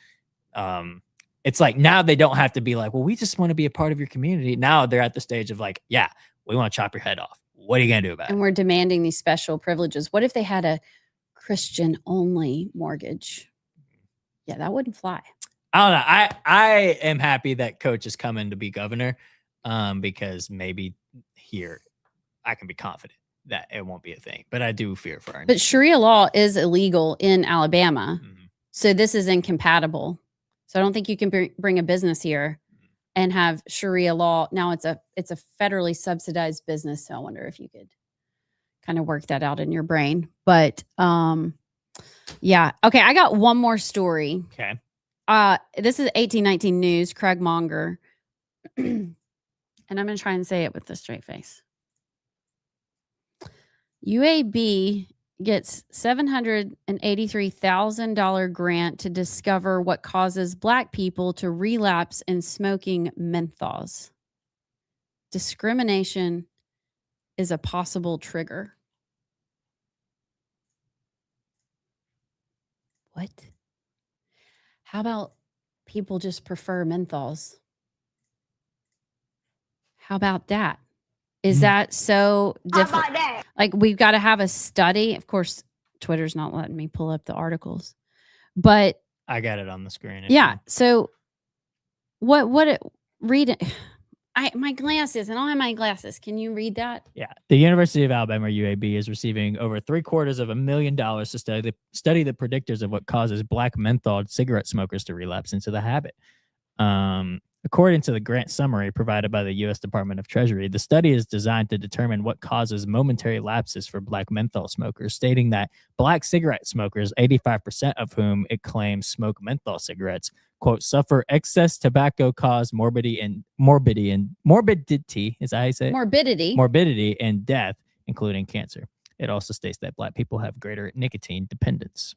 It's like now they don't have to be like, well, we just want to be a part of your community. Now they're at the stage of like, yeah, we want to chop your head off. What are you going to do about it? And we're demanding these special privileges. What if they had a Christian only mortgage? Yeah, that wouldn't fly. I don't know. I am happy that Coach is coming to be governor, because maybe here I can be confident that it won't be a thing. But I do fear for him. But Sharia law is illegal in Alabama. So this is incompatible. So I don't think you can bring a business here and have Sharia law. Now it's a federally subsidized business. So I wonder if you could kind of work that out in your brain. But yeah. Okay. I got one more story. Okay. This is 1819 News, Craig Monger. And I'm going to try and say it with a straight face. UAB gets $783,000 grant to discover what causes Black people to relapse in smoking menthols. Discrimination is a possible trigger. What? How about people just prefer menthols? How about that? Is that so different? How about that? Like, we've got to have a study. Of course, Twitter's not letting me pull up the articles, but I got it on the screen. Yeah. So read it. My glasses. I don't have my glasses. Can you read that? Yeah. The University of Alabama, UAB, is receiving over $750,000 to study the predictors of what causes black menthol cigarette smokers to relapse into the habit. According to the grant summary provided by the U.S. Department of Treasury, the study is designed to determine what causes momentary lapses for black menthol smokers, stating that black cigarette smokers, 85% of whom it claims smoke menthol cigarettes, quote, suffer excess tobacco-caused morbidity, is that how you say it? Morbidity and death, including cancer. It also states that black people have greater nicotine dependence.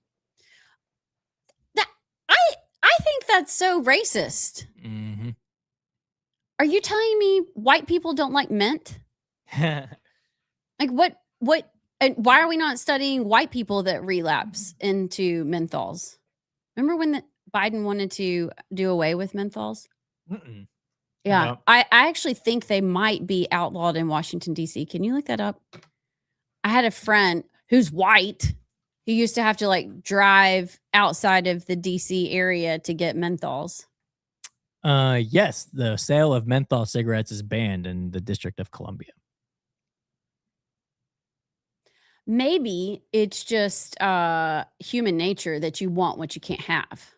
I think that's so racist. Mm-hmm. Are you telling me white people don't like mint? Like what, and why are we not studying white people that relapse into menthols? Remember when Biden wanted to do away with menthols? Mm-mm. Yeah. No. I actually think they might be outlawed in Washington, D.C. Can you look that up? I had a friend who's white who used to have to like drive outside of the D.C. area to get menthols. Yes, the sale of menthol cigarettes is banned in the District of Columbia. Maybe it's just human nature that you want what you can't have.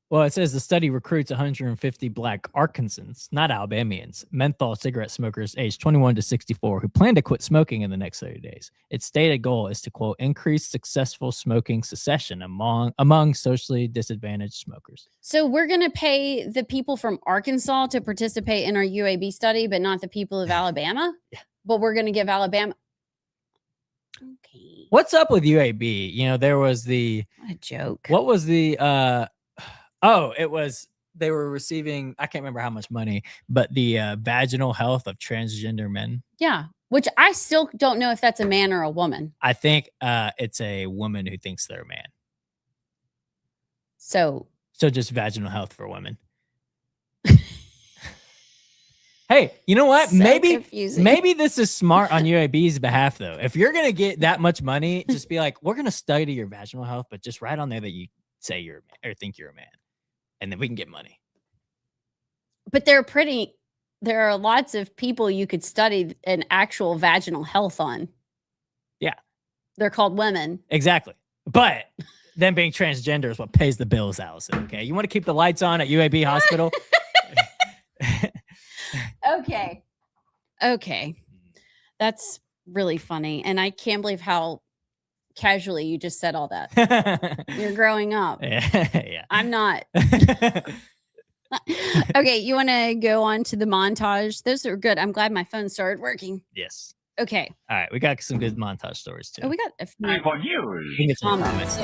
Well, it says the study recruits 150 black Arkansans, not Alabamians, menthol cigarette smokers aged 21 to 64 who plan to quit smoking in the next 30 days. Its stated goal is to, quote, increase successful smoking cessation among socially disadvantaged smokers. So we're going to pay the people from Arkansas to participate in our UAB study, but not the people of Alabama? Yeah. But we're going to give Alabama... Okay. What's up with UAB? You know, there was the... What a joke. What was the... Oh, it was, they were receiving, I can't remember how much money, but the vaginal health of transgender men. Yeah, which I still don't know if that's a man or a woman. I think it's a woman who thinks they're a man. So just vaginal health for women. Hey, you know what? So confusing. Maybe this is smart on UAB's behalf, though. If you're going to get that much money, just be like, we're going to study your vaginal health, but just write on there that you say you're a man or think you're a man. And then we can get money. But there are lots of people you could study an actual vaginal health on. Yeah. They're called women. Exactly. But them being transgender is what pays the bills, Allison. Okay. You want to keep the lights on at UAB Hospital? Okay. That's really funny. And I can't believe how casually you just said all that. You're growing up. Yeah. I'm not. Okay, you want to go on to the montage? Those are good. I'm glad my phone started working. Yes. Okay. All right. We got some good montage stories too. Oh, we got a few We can get some comments.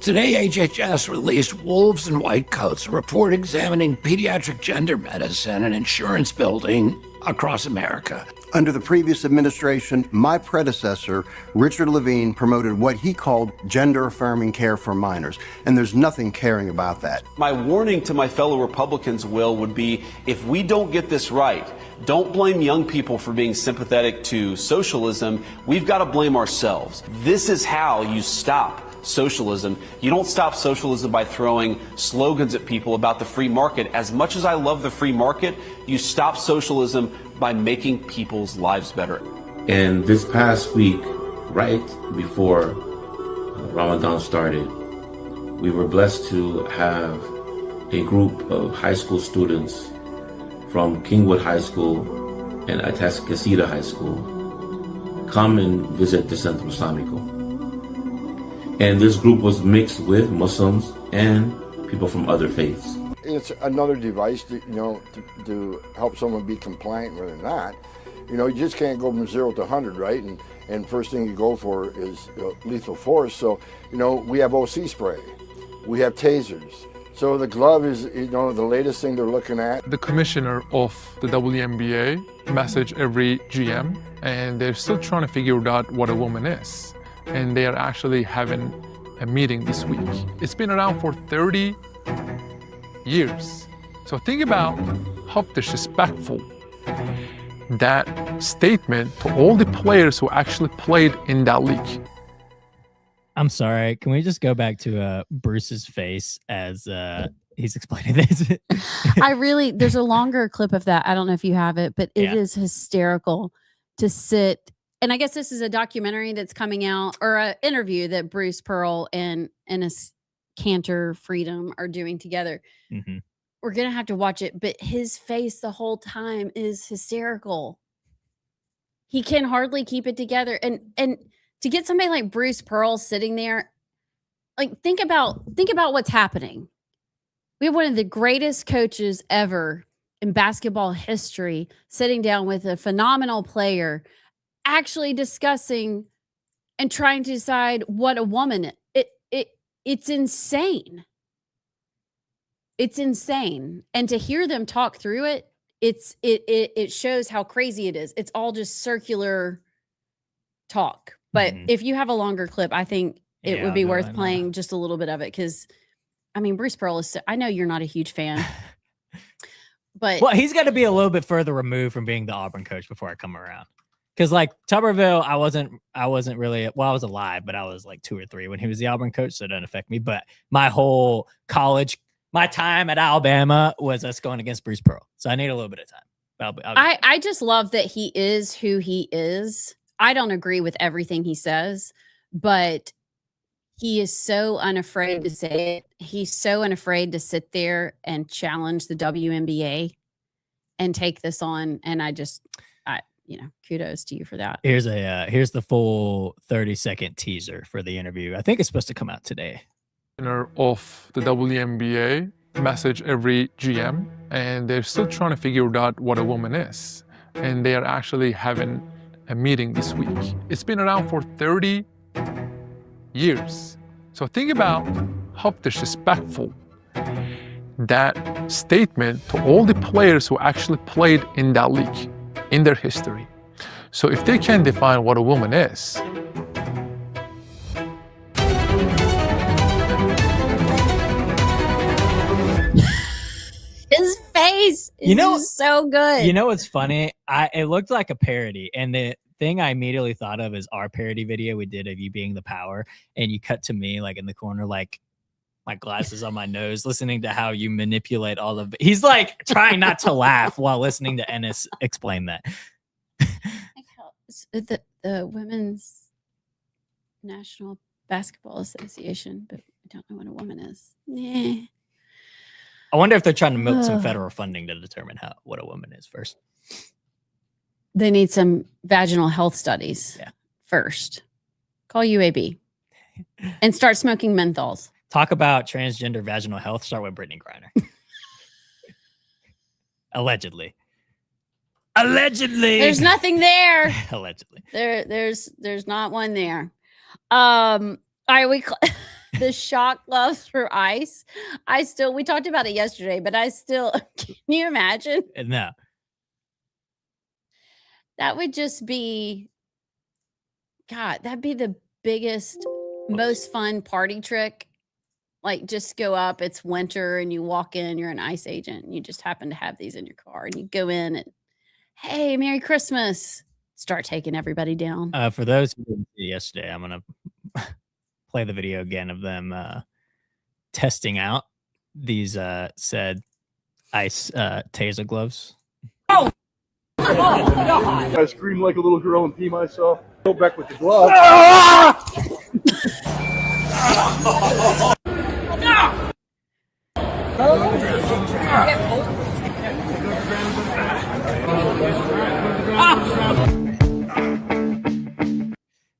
Today, HHS released Wolves in White Coats, a report examining pediatric gender medicine and insurance building across America. Under the previous administration, my predecessor, Richard Levine, promoted what he called gender-affirming care for minors, and there's nothing caring about that. My warning to my fellow Republicans, Will, would be if we don't get this right, don't blame young people for being sympathetic to socialism. We've got to blame ourselves. This is how you stop socialism. You don't stop socialism by throwing slogans at people about the free market. As much as I love the free market, you stop socialism by making people's lives better. And this past week, right before Ramadan started, we were blessed to have a group of high school students from Kingwood High School and Atascocita High School come and visit the Centro Islamico. And this group was mixed with Muslims and people from other faiths. It's another device to help someone be compliant where they're not. You just can't go from 0 to 100, right? And first thing you go for is lethal force. So, we have OC spray, we have tasers. So the glove is, the latest thing they're looking at. The commissioner of the WNBA messaged every GM, and they're still trying to figure out what a woman is. And they are actually having a meeting this week. It's been around for 30 years. So think about how disrespectful that statement to all the players who actually played in that league. I'm sorry. Can we just go back to Bruce's face as he's explaining this? There's a longer clip of that. I don't know if you have it, but it is hysterical to sit. And I guess this is a documentary that's coming out, or an interview that Bruce Pearl and Cantor Freedom are doing together. Mm-hmm. We're going to have to watch it, but his face the whole time is hysterical. He can hardly keep it together. And to get somebody like Bruce Pearl sitting there, like think about what's happening. We have one of the greatest coaches ever in basketball history sitting down with a phenomenal player, actually discussing and trying to decide what a woman it's insane. It's insane. And to hear them talk through it, it shows how crazy it is. It's all just circular talk. But if you have a longer clip, I think it would be worth playing just a little bit of it, because I mean, Bruce Pearl is I know you're not a huge fan. But well, he's got to be a little bit further removed from being the Auburn coach before I come around. Because like Tuberville, I wasn't really, well, I was alive, but I was like 2 or 3 when he was the Auburn coach, so it doesn't affect me. But my whole college, my time at Alabama was us going against Bruce Pearl. So I need a little bit of time. I just love that he is who he is. I don't agree with everything he says, but he is so unafraid to say it. He's so unafraid to sit there and challenge the WNBA and take this on. And kudos to you for that. Here's the full 30-second teaser for the interview. I think it's supposed to come out today. Of the WNBA message every GM, and they're still trying to figure out what a woman is. And they are actually having a meeting this week. It's been around for 30 years. So think about how disrespectful that statement to all the players who actually played in that league in their history. So if they can't define what a woman is, his face is so good. You know what's funny? It looked like a parody, and the thing I immediately thought of is our parody video we did of you being the power, and you cut to me like in the corner, like my glasses on my nose, listening to how you manipulate all of it. He's like trying not to laugh while listening to Ennis explain that. The Women's National Basketball Association, but I don't know what a woman is. Nah. I wonder if they're trying to milk some federal funding to determine what a woman is first. They need some vaginal health studies first. Call UAB and start smoking menthols. Talk about transgender vaginal health. Start with Brittany Griner. Allegedly. There's nothing there. Allegedly. There's not one there. All right, the shot gloves for ice. We talked about it yesterday, but can you imagine? No. That would just be, God, that'd be the biggest, most fun party trick. Like, just go up, it's winter, and you walk in, you're an ICE agent, and you just happen to have these in your car, and you go in and, hey, Merry Christmas. Start taking everybody down. For those who didn't see yesterday, I'm going to play the video again of them testing out these said ice taser gloves. Oh! I screamed like a little girl and pee myself. Go back with the gloves.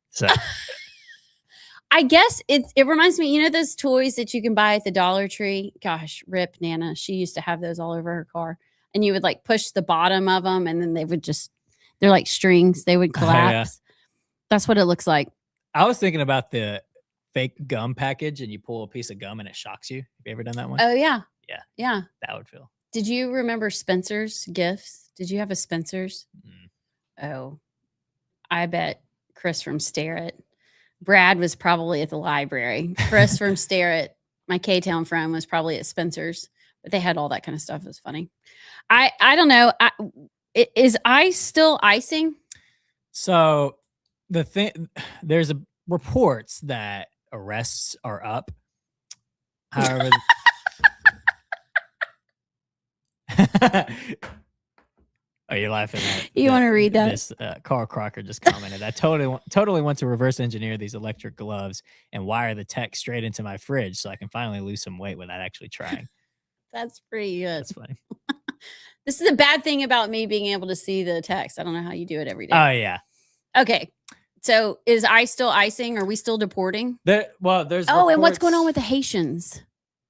So I guess it reminds me, you know, those toys that you can buy at the Dollar Tree? Gosh, rip Nana. She used to have those all over her car. And you would like push the bottom of them, and then they're like strings. They would collapse. Yeah. That's what it looks like. I was thinking about the fake gum package, and you pull a piece of gum and it shocks you. Have you ever done that one? Oh, yeah. Yeah. Yeah. That would feel. Did you remember Spencer's gifts? Did you have a Spencer's? Oh, I bet Chris from Starrett. Brad was probably at the library. Chris from Starrett, my K-Town friend, was probably at Spencer's. But they had all that kind of stuff. It was funny. I don't know. Is ice still icing? So there's reports that arrests are up. However, are you laughing at? You want to read that? This Carl Crocker just commented. I totally want to reverse engineer these electric gloves and wire the tech straight into my fridge so I can finally lose some weight without actually trying. That's pretty good. That's funny. This is the bad thing about me being able to see the text. I don't know how you do it every day. Oh yeah. Okay. So is ICE still icing? Are we still deporting? There's and what's going on with the Haitians?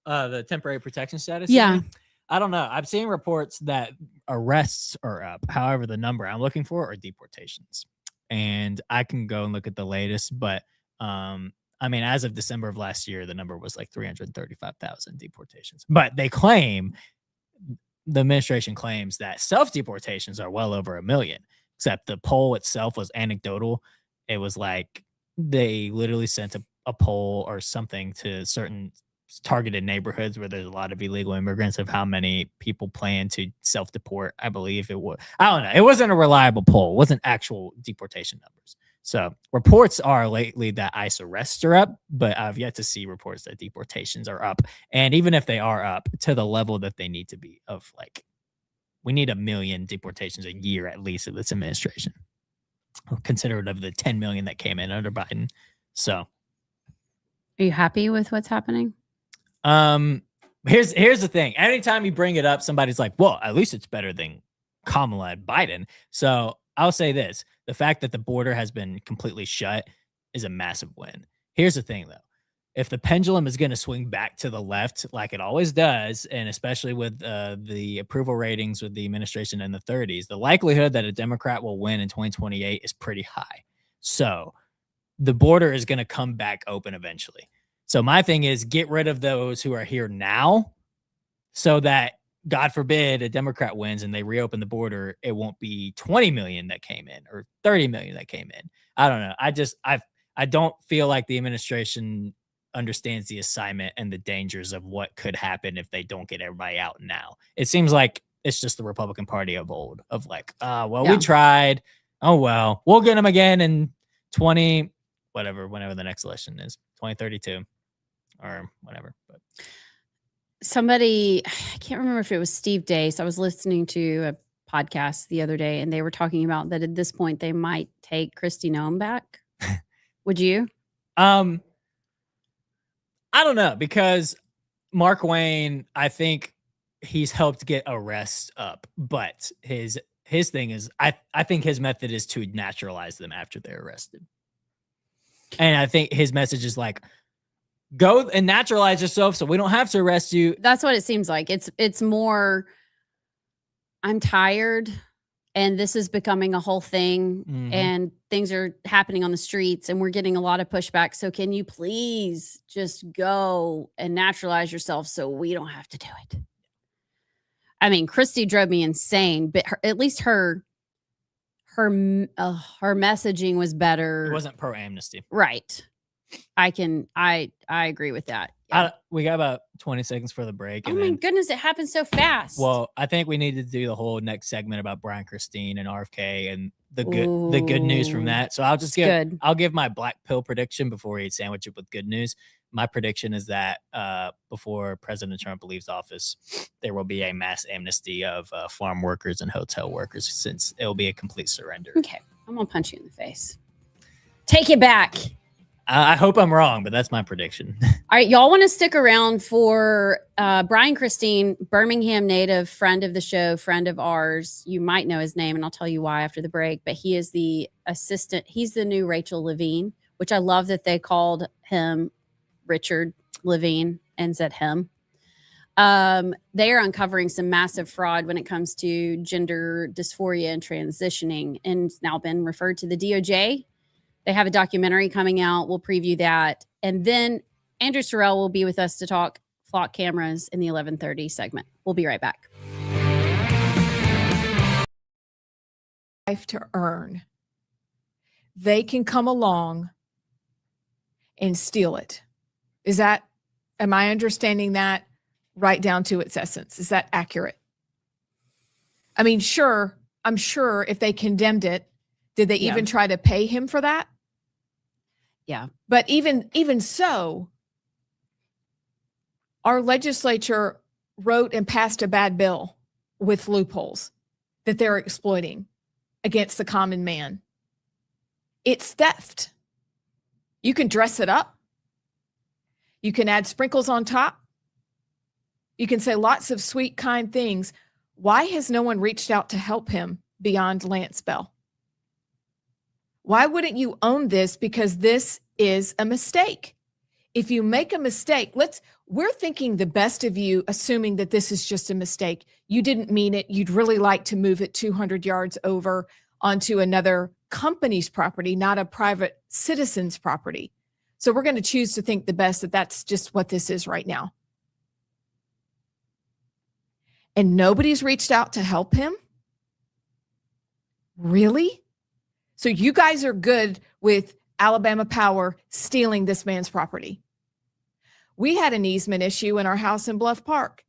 The temporary protection status. Yeah. I don't know. I'm seeing reports that arrests are up. However, the number I'm looking for are deportations. And I can go and look at the latest, but I mean, as of December of last year, the number was like 335,000 deportations. But the administration claims that self-deportations are well over 1 million, except the poll itself was anecdotal. It was like they literally sent a poll or something to certain targeted neighborhoods where there's a lot of illegal immigrants of how many people plan to self-deport. I believe it was. I don't know. It wasn't a reliable poll. It wasn't actual deportation numbers. So reports are lately that ICE arrests are up, but I've yet to see reports that deportations are up. And even if they are up to the level that they need to be of like, we need 1 million deportations a year at least of this administration, considerate of the 10 million that came in under Biden. So are you happy with what's happening? Here's the thing. Anytime you bring it up, somebody's like, well, at least it's better than Kamala and Biden. So I'll say this. The fact that the border has been completely shut is a massive win. Here's the thing, though. If the pendulum is going to swing back to the left like it always does, and especially with the approval ratings with the administration in the 30s, the likelihood that a Democrat will win in 2028 is pretty high. So the border is going to come back open eventually. So my thing is get rid of those who are here now so that, God forbid, a Democrat wins and they reopen the border, it won't be 20 million that came in or 30 million that came in. I don't know. I don't feel like the administration understands the assignment and the dangers of what could happen if they don't get everybody out now. It seems like it's just the Republican Party of old of like, we tried. Oh, well, we'll get them again in whenever the next election is, 2032 or whatever. But somebody, I can't remember if it was Steve Dace. I was listening to a podcast the other day and they were talking about that at this point they might take Kristi Noem back. Would you? I don't know, because Mark Wayne, I think he's helped get arrests up, but his thing is I think his method is to naturalize them after they're arrested. And I think his message is like, go and naturalize yourself so we don't have to arrest you. That's what it seems like. It's more, I'm tired and this is becoming a whole thing and things are happening on the streets and we're getting a lot of pushback. So can you please just go and naturalize yourself so we don't have to do it? I mean, Kristi drove me insane, but at least her messaging was better. It wasn't pro-amnesty. Right. I agree with that. Yeah. We got about 20 seconds for the break. Oh my goodness, it happened so fast. Well, I think we need to do the whole next segment about Brian Christine and RFK and the good news from that. So I'll give my black pill prediction before we sandwich it with good news. My prediction is that before President Trump leaves office, there will be a mass amnesty of farm workers and hotel workers, since it will be a complete surrender. Okay, I'm gonna punch you in the face. Take it back. I hope I'm wrong, but that's my prediction. All right, y'all want to stick around for Brian Christine, Birmingham native, friend of the show, friend of ours. You might know his name, and I'll tell you why after the break. But he is the assistant. He's the new Rachel Levine, which I love that they called him Richard Levine and said him. They are uncovering some massive fraud when it comes to gender dysphoria and transitioning, and it's now been referred to the DOJ. They have a documentary coming out. We'll preview that. And then Andrew Sorrell will be with us to talk flock cameras in the 11:30 segment. We'll be right back. Life to earn. They can come along and steal it. Am I understanding that right down to its essence? Is that accurate? I mean, I'm sure if they condemned it, did they even try to pay him for that? Yeah. But even so, our legislature wrote and passed a bad bill with loopholes that they're exploiting against the common man. It's theft. You can dress it up. You can add sprinkles on top. You can say lots of sweet, kind things. Why has no one reached out to help him beyond Lance Bell? Why wouldn't you own this? Because this is a mistake. If you make a mistake, we're thinking the best of you, assuming that this is just a mistake. You didn't mean it. You'd really like to move it 200 yards over onto another company's property, not a private citizen's property. So we're going to choose to think the best that that's just what this is right now. And nobody's reached out to help him? Really? So you guys are good with Alabama Power stealing this man's property. We had an easement issue in our house in Bluff Park,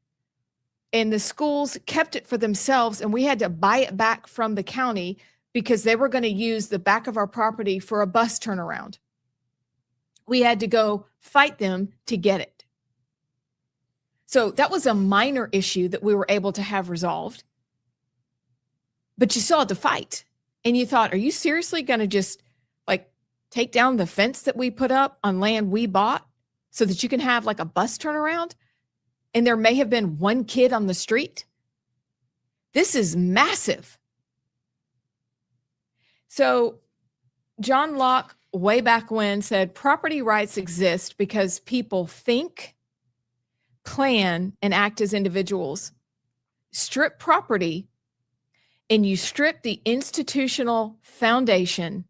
and the schools kept it for themselves, and we had to buy it back from the county because they were going to use the back of our property for a bus turnaround. We had to go fight them to get it. So that was a minor issue that we were able to have resolved. But you still had to fight. And you thought, are you seriously going to just take down the fence that we put up on land we bought so that you can have a bus turnaround? And there may have been one kid on the street. This is massive. So John Locke, way back when, said property rights exist because people think, plan, and act as individuals. Strip property, and you strip the institutional foundation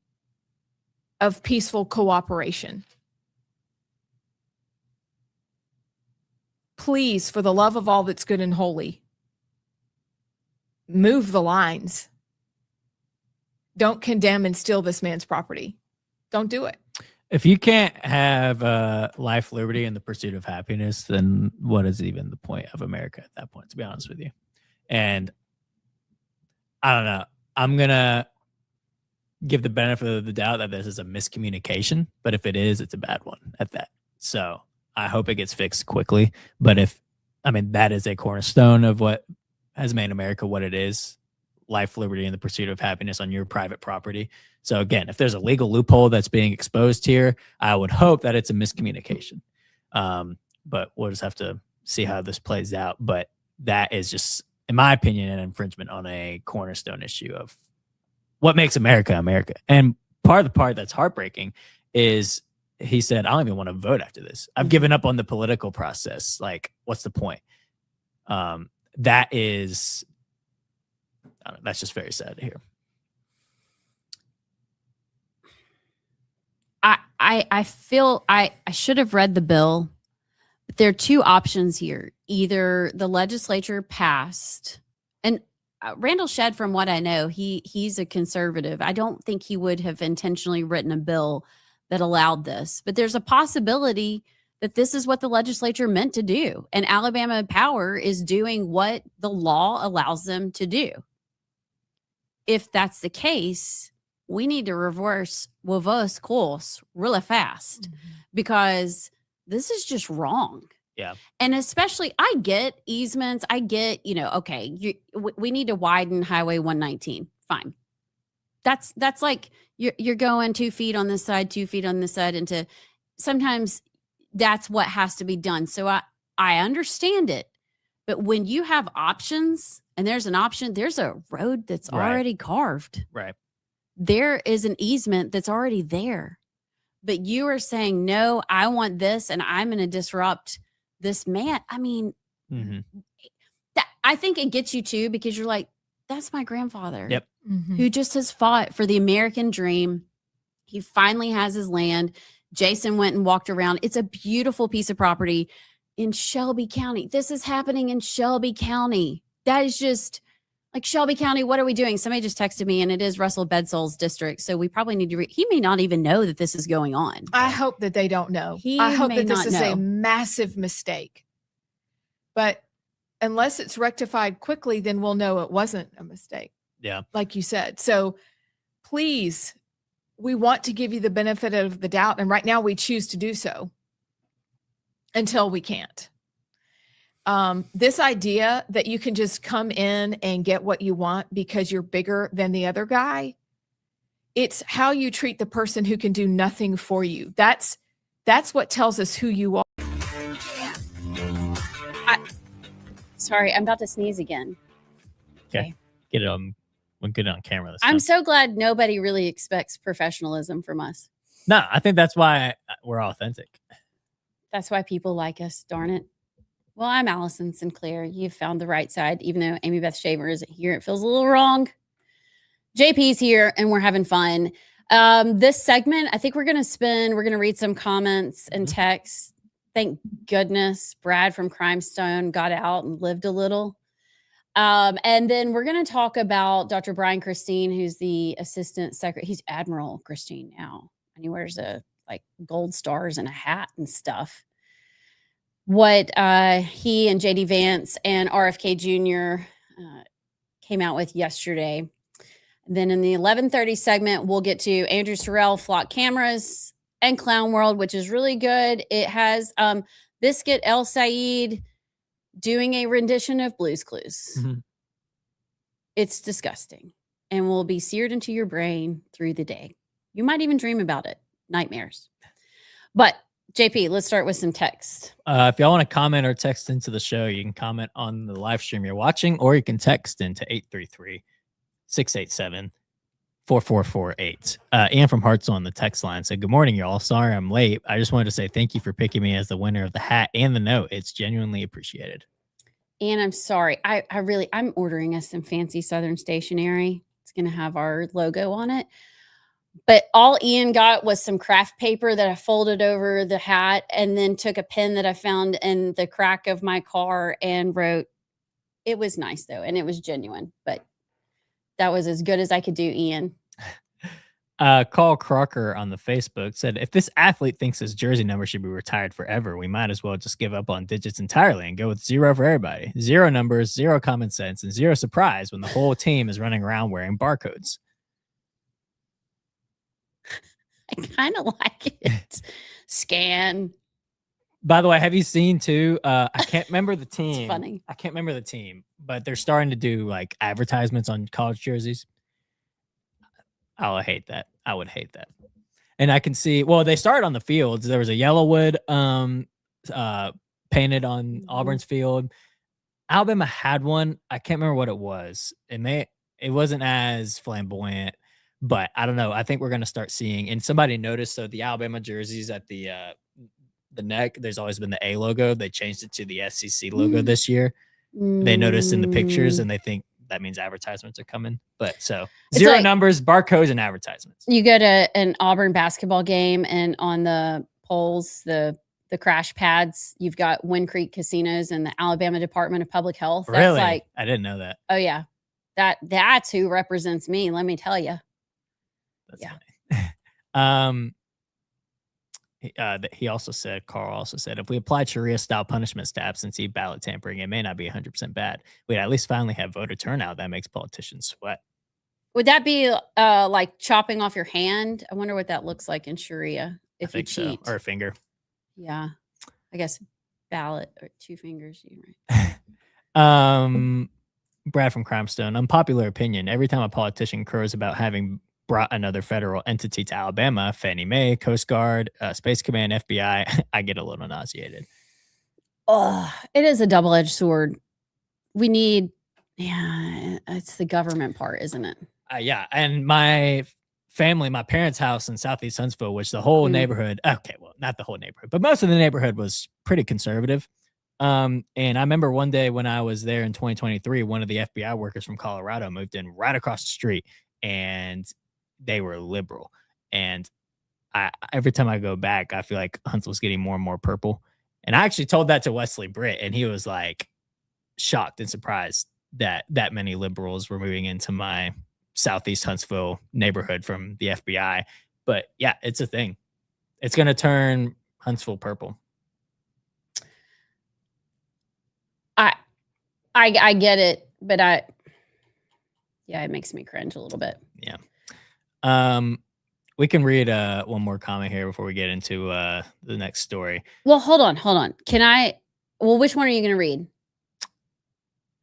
of peaceful cooperation. Please, for the love of all that's good and holy, move the lines. Don't condemn and steal this man's property. Don't do it. If you can't have life, liberty, and the pursuit of happiness, then what is even the point of America at that point, to be honest with you? And I don't know. I'm going to give the benefit of the doubt that this is a miscommunication, but if it is, it's a bad one at that. So I hope it gets fixed quickly. But that is a cornerstone of what has made America what it is. Life, liberty, and the pursuit of happiness on your private property. So again, if there's a legal loophole that's being exposed here, I would hope that it's a miscommunication. But we'll just have to see how this plays out. But that is just, in my opinion, an infringement on a cornerstone issue of what makes America America. And part that's heartbreaking is he said, I don't even want to vote after this. I've given up on the political process. What's the point? That's just very sad to hear. I feel I should have read the bill, but there are two options here. Either the legislature passed, and Randall Shedd, from what I know, he's a conservative. I don't think he would have intentionally written a bill that allowed this, but there's a possibility that this is what the legislature meant to do. And Alabama Power is doing what the law allows them to do. If that's the case, we need to reverse course really fast because this is just wrong. Yeah. And especially, I get easements. I get, okay, we need to widen Highway 119. Fine. That's like you're going 2 feet on this side, 2 feet on this side. And sometimes that's what has to be done. So I understand it. But when you have options and there's an option, there's a road that's already carved. Right. There is an easement that's already there. But you are saying, no, I want this and I'm going to disrupt this man. I mean, I think it gets you too, because you're like, that's my grandfather. Yep. Who just has fought for the American dream. He finally has his land. Jason went and walked around. It's a beautiful piece of property in Shelby County. This is happening in Shelby County. That is just like Shelby County. What are we doing? Somebody just texted me, and it is Russell Bedsoul's district. So we probably need to he may not even know that this is going on. I hope that they don't know. I hope that this is a massive mistake. But unless it's rectified quickly, then we'll know it wasn't a mistake. Yeah. Like you said. So please we want to give you the benefit of the doubt. And right now we choose to do so until we can't. This idea that you can just come in and get what you want because you're bigger than the other guy, it's how you treat the person who can do nothing for you. That's what tells us who you are. Sorry, I'm about to sneeze again. Okay. Get it on. We'll get it on camera this time. I'm so glad nobody really expects professionalism from us. No, I think that's why we're authentic. That's why people like us, darn it. Well, I'm Allison Sinclair. You've found the right side, even though Amy Beth Shaver isn't here. It feels a little wrong. JP's here, and we're having fun. This segment, I think we're going to read some comments and texts. Thank goodness Brad from Crimestone got out and lived a little. And then we're going to talk about Dr. Brian Christine, who's the assistant secretary. He's Admiral Christine now, and he wears gold stars and a hat and stuff. What he and JD Vance and RFK Jr. Came out with yesterday. Then in the 11:30 segment, we'll get to Andrew Sorrell, Flock Cameras, and Clown World, which is really good. It has Biscuit El Said doing a rendition of Blue's Clues. Mm-hmm. It's disgusting and will be seared into your brain through the day. You might even dream about it. Nightmares. But JP, let's start with some text. If y'all want to comment or text into the show, you can comment on the live stream you're watching, or you can text into 833-687-4448. Ian from Hartsel on the text line said, "Good morning, y'all. Sorry I'm late. I just wanted to say thank you for picking me as the winner of the hat and the note. It's genuinely appreciated." And I'm sorry. I'm ordering us some fancy Southern stationery. It's going to have our logo on it. But all Ian got was some craft paper that I folded over the hat and then took a pen that I found in the crack of my car and wrote. It was nice, though, and it was genuine. But that was as good as I could do, Ian. Carl Crocker on the Facebook said, "If this athlete thinks his jersey number should be retired forever, we might as well just give up on digits entirely and go with 0 for everybody. 0 numbers, 0 common sense, and 0 surprise when the whole team is running around wearing barcodes." I kind of like it. Scan. By the way, have you seen too? I can't remember the team. It's funny. I can't remember the team, but they're starting to do like advertisements on college jerseys. I hate that. I would hate that. And I can see, well, they started on the fields. There was a Yellowwood painted on Auburn's field. Alabama had one. I can't remember what it was. It wasn't as flamboyant, but I don't know. I think we're going to start seeing, and somebody noticed, so the Alabama jerseys at the neck, there's always been the A logo. They changed it to the SEC logo this year. They noticed in the pictures, and they think that means advertisements are coming. But so it's 0 numbers, barcodes, and advertisements. You go to an Auburn basketball game, and on the poles, the crash pads, you've got Wind Creek Casinos and the Alabama Department of Public Health. That's Really? I didn't know that. Oh yeah, that's who represents me. Let me tell you. That's funny. He also said, Carl also said, "If we applied Sharia-style punishments to absentee ballot tampering, it may not be 100% bad. We'd at least finally have voter turnout that makes politicians sweat." Would that be like chopping off your hand? I wonder what that looks like in Sharia if you cheat. So. Or a finger. Yeah, I guess ballot or 2 fingers. You're right. Brad from Crimestone. Unpopular opinion. Every time a politician crows about having brought another federal entity to Alabama, Fannie Mae, Coast Guard, Space Command, FBI, I get a little nauseated. Oh, it is a double-edged sword. We need, it's the government part, isn't it? Yeah, and my family, my parents' house in Southeast Huntsville, which the whole neighborhood, okay, well, not the whole neighborhood, but most of the neighborhood was pretty conservative. And I remember one day when I was there in 2023, one of the FBI workers from Colorado moved in right across the street, and they were liberal. And every time I go back, I feel like Huntsville's getting more and more purple. And I actually told that to Wesley Britt, and he was like shocked and surprised that many liberals were moving into my Southeast Huntsville neighborhood from the FBI. But yeah, it's a thing. It's going to turn Huntsville purple. I get it, but it makes me cringe a little bit. Yeah. We can read one more comment here before we get into the next story. Well, hold on. Well, which one are you going to read?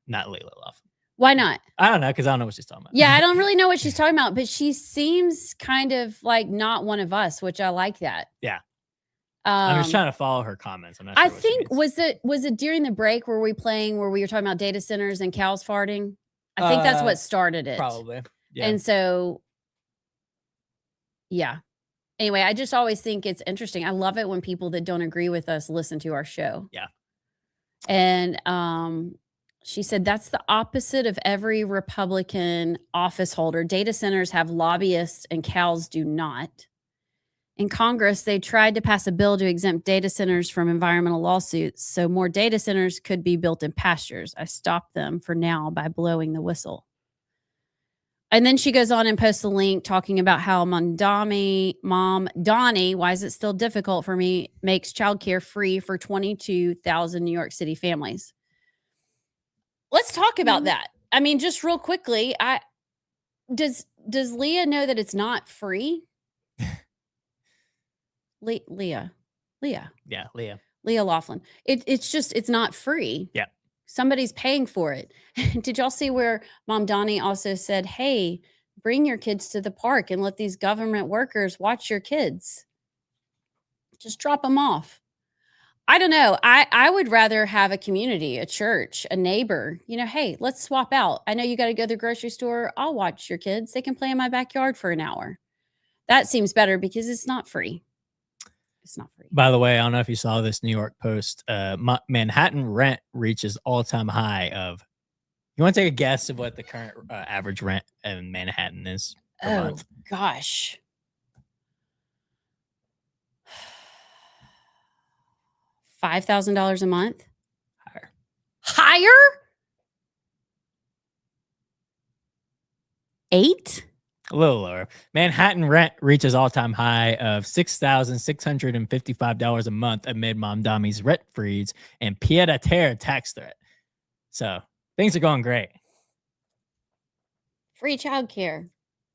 Not Layla Laughlin. Why not? I don't know, because I don't know what she's talking about. Yeah, I don't really know what she's talking about, but she seems kind of like not one of us, which I like that. Yeah. I'm just trying to follow her comments. I'm not sure I what she think means. was it during the break where we were talking about data centers and cows farting? I think that's what started it. Probably. Yeah. And so, yeah. Anyway, I just always think it's interesting. I love it when people that don't agree with us listen to our show. Yeah. And she said that's the opposite of every Republican office holder. Data centers have lobbyists and cows do not. In Congress, they tried to pass a bill to exempt data centers from environmental lawsuits, so more data centers could be built in pastures. I stopped them for now by blowing the whistle. And then she goes on and posts a link talking about how Mom Donnie, why is it still difficult for me, makes childcare free for 22,000 New York City families. Let's talk about that. I mean, just real quickly, does Leah know that it's not free? Leah. Yeah, Leah. Leah Laughlin. It's not free. Yeah. Somebody's paying for it. Did y'all see where Mom Donnie also said, hey, bring your kids to the park and let these government workers watch your kids? Just drop them off. I don't know. I would rather have a community, a church, a neighbor, hey, let's swap out. I know you got to go to the grocery store. I'll watch your kids. They can play in my backyard for an hour. That seems better because it's not free. It's not free. By the way, I don't know if you saw this New York Post. Manhattan rent reaches all-time high of. You want to take a guess of what the current average rent in Manhattan is per month? Gosh. $5,000 a month? Higher? 8? A little lower. Manhattan rent reaches all-time high of $6,655 a month amid Mom Donnie's rent freeze and pied-à-terre tax threat. So things are going great. Free childcare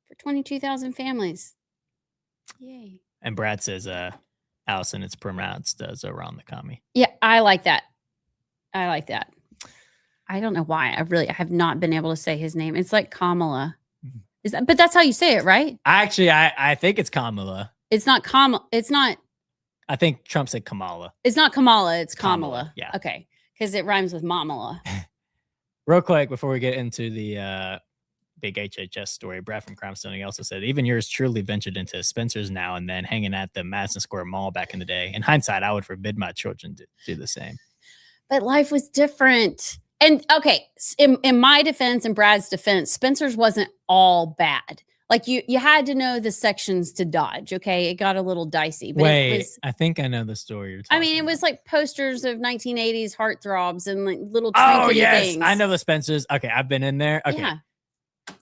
for 22,000 families. Yay. And Brad says, Allison, it's pronounced as around the commie. Yeah, I like that. I don't know why. I have not been able to say his name. It's like Kamala. But that's how you say it, right? Actually, I think it's Kamala. It's not Kamala. It's not. I think Trump said Kamala. It's not Kamala. It's Kamala. Yeah. Okay. Because it rhymes with Mamala. Real quick, before we get into the big HHS story, Brad from Crime Stone also said, even yours truly ventured into Spencer's now and then, hanging at the Madison Square Mall back in the day. In hindsight, I would forbid my children to do the same. But life was different. And okay, in my defense and Brad's defense, Spencer's wasn't all bad. Like you had to know the sections to dodge. Okay, it got a little dicey. But wait, I think I know the story you're talking it was like posters of 1980s heartthrobs and like little trinkety things. I know the Spencer's. Okay, I've been in there. Okay, yeah.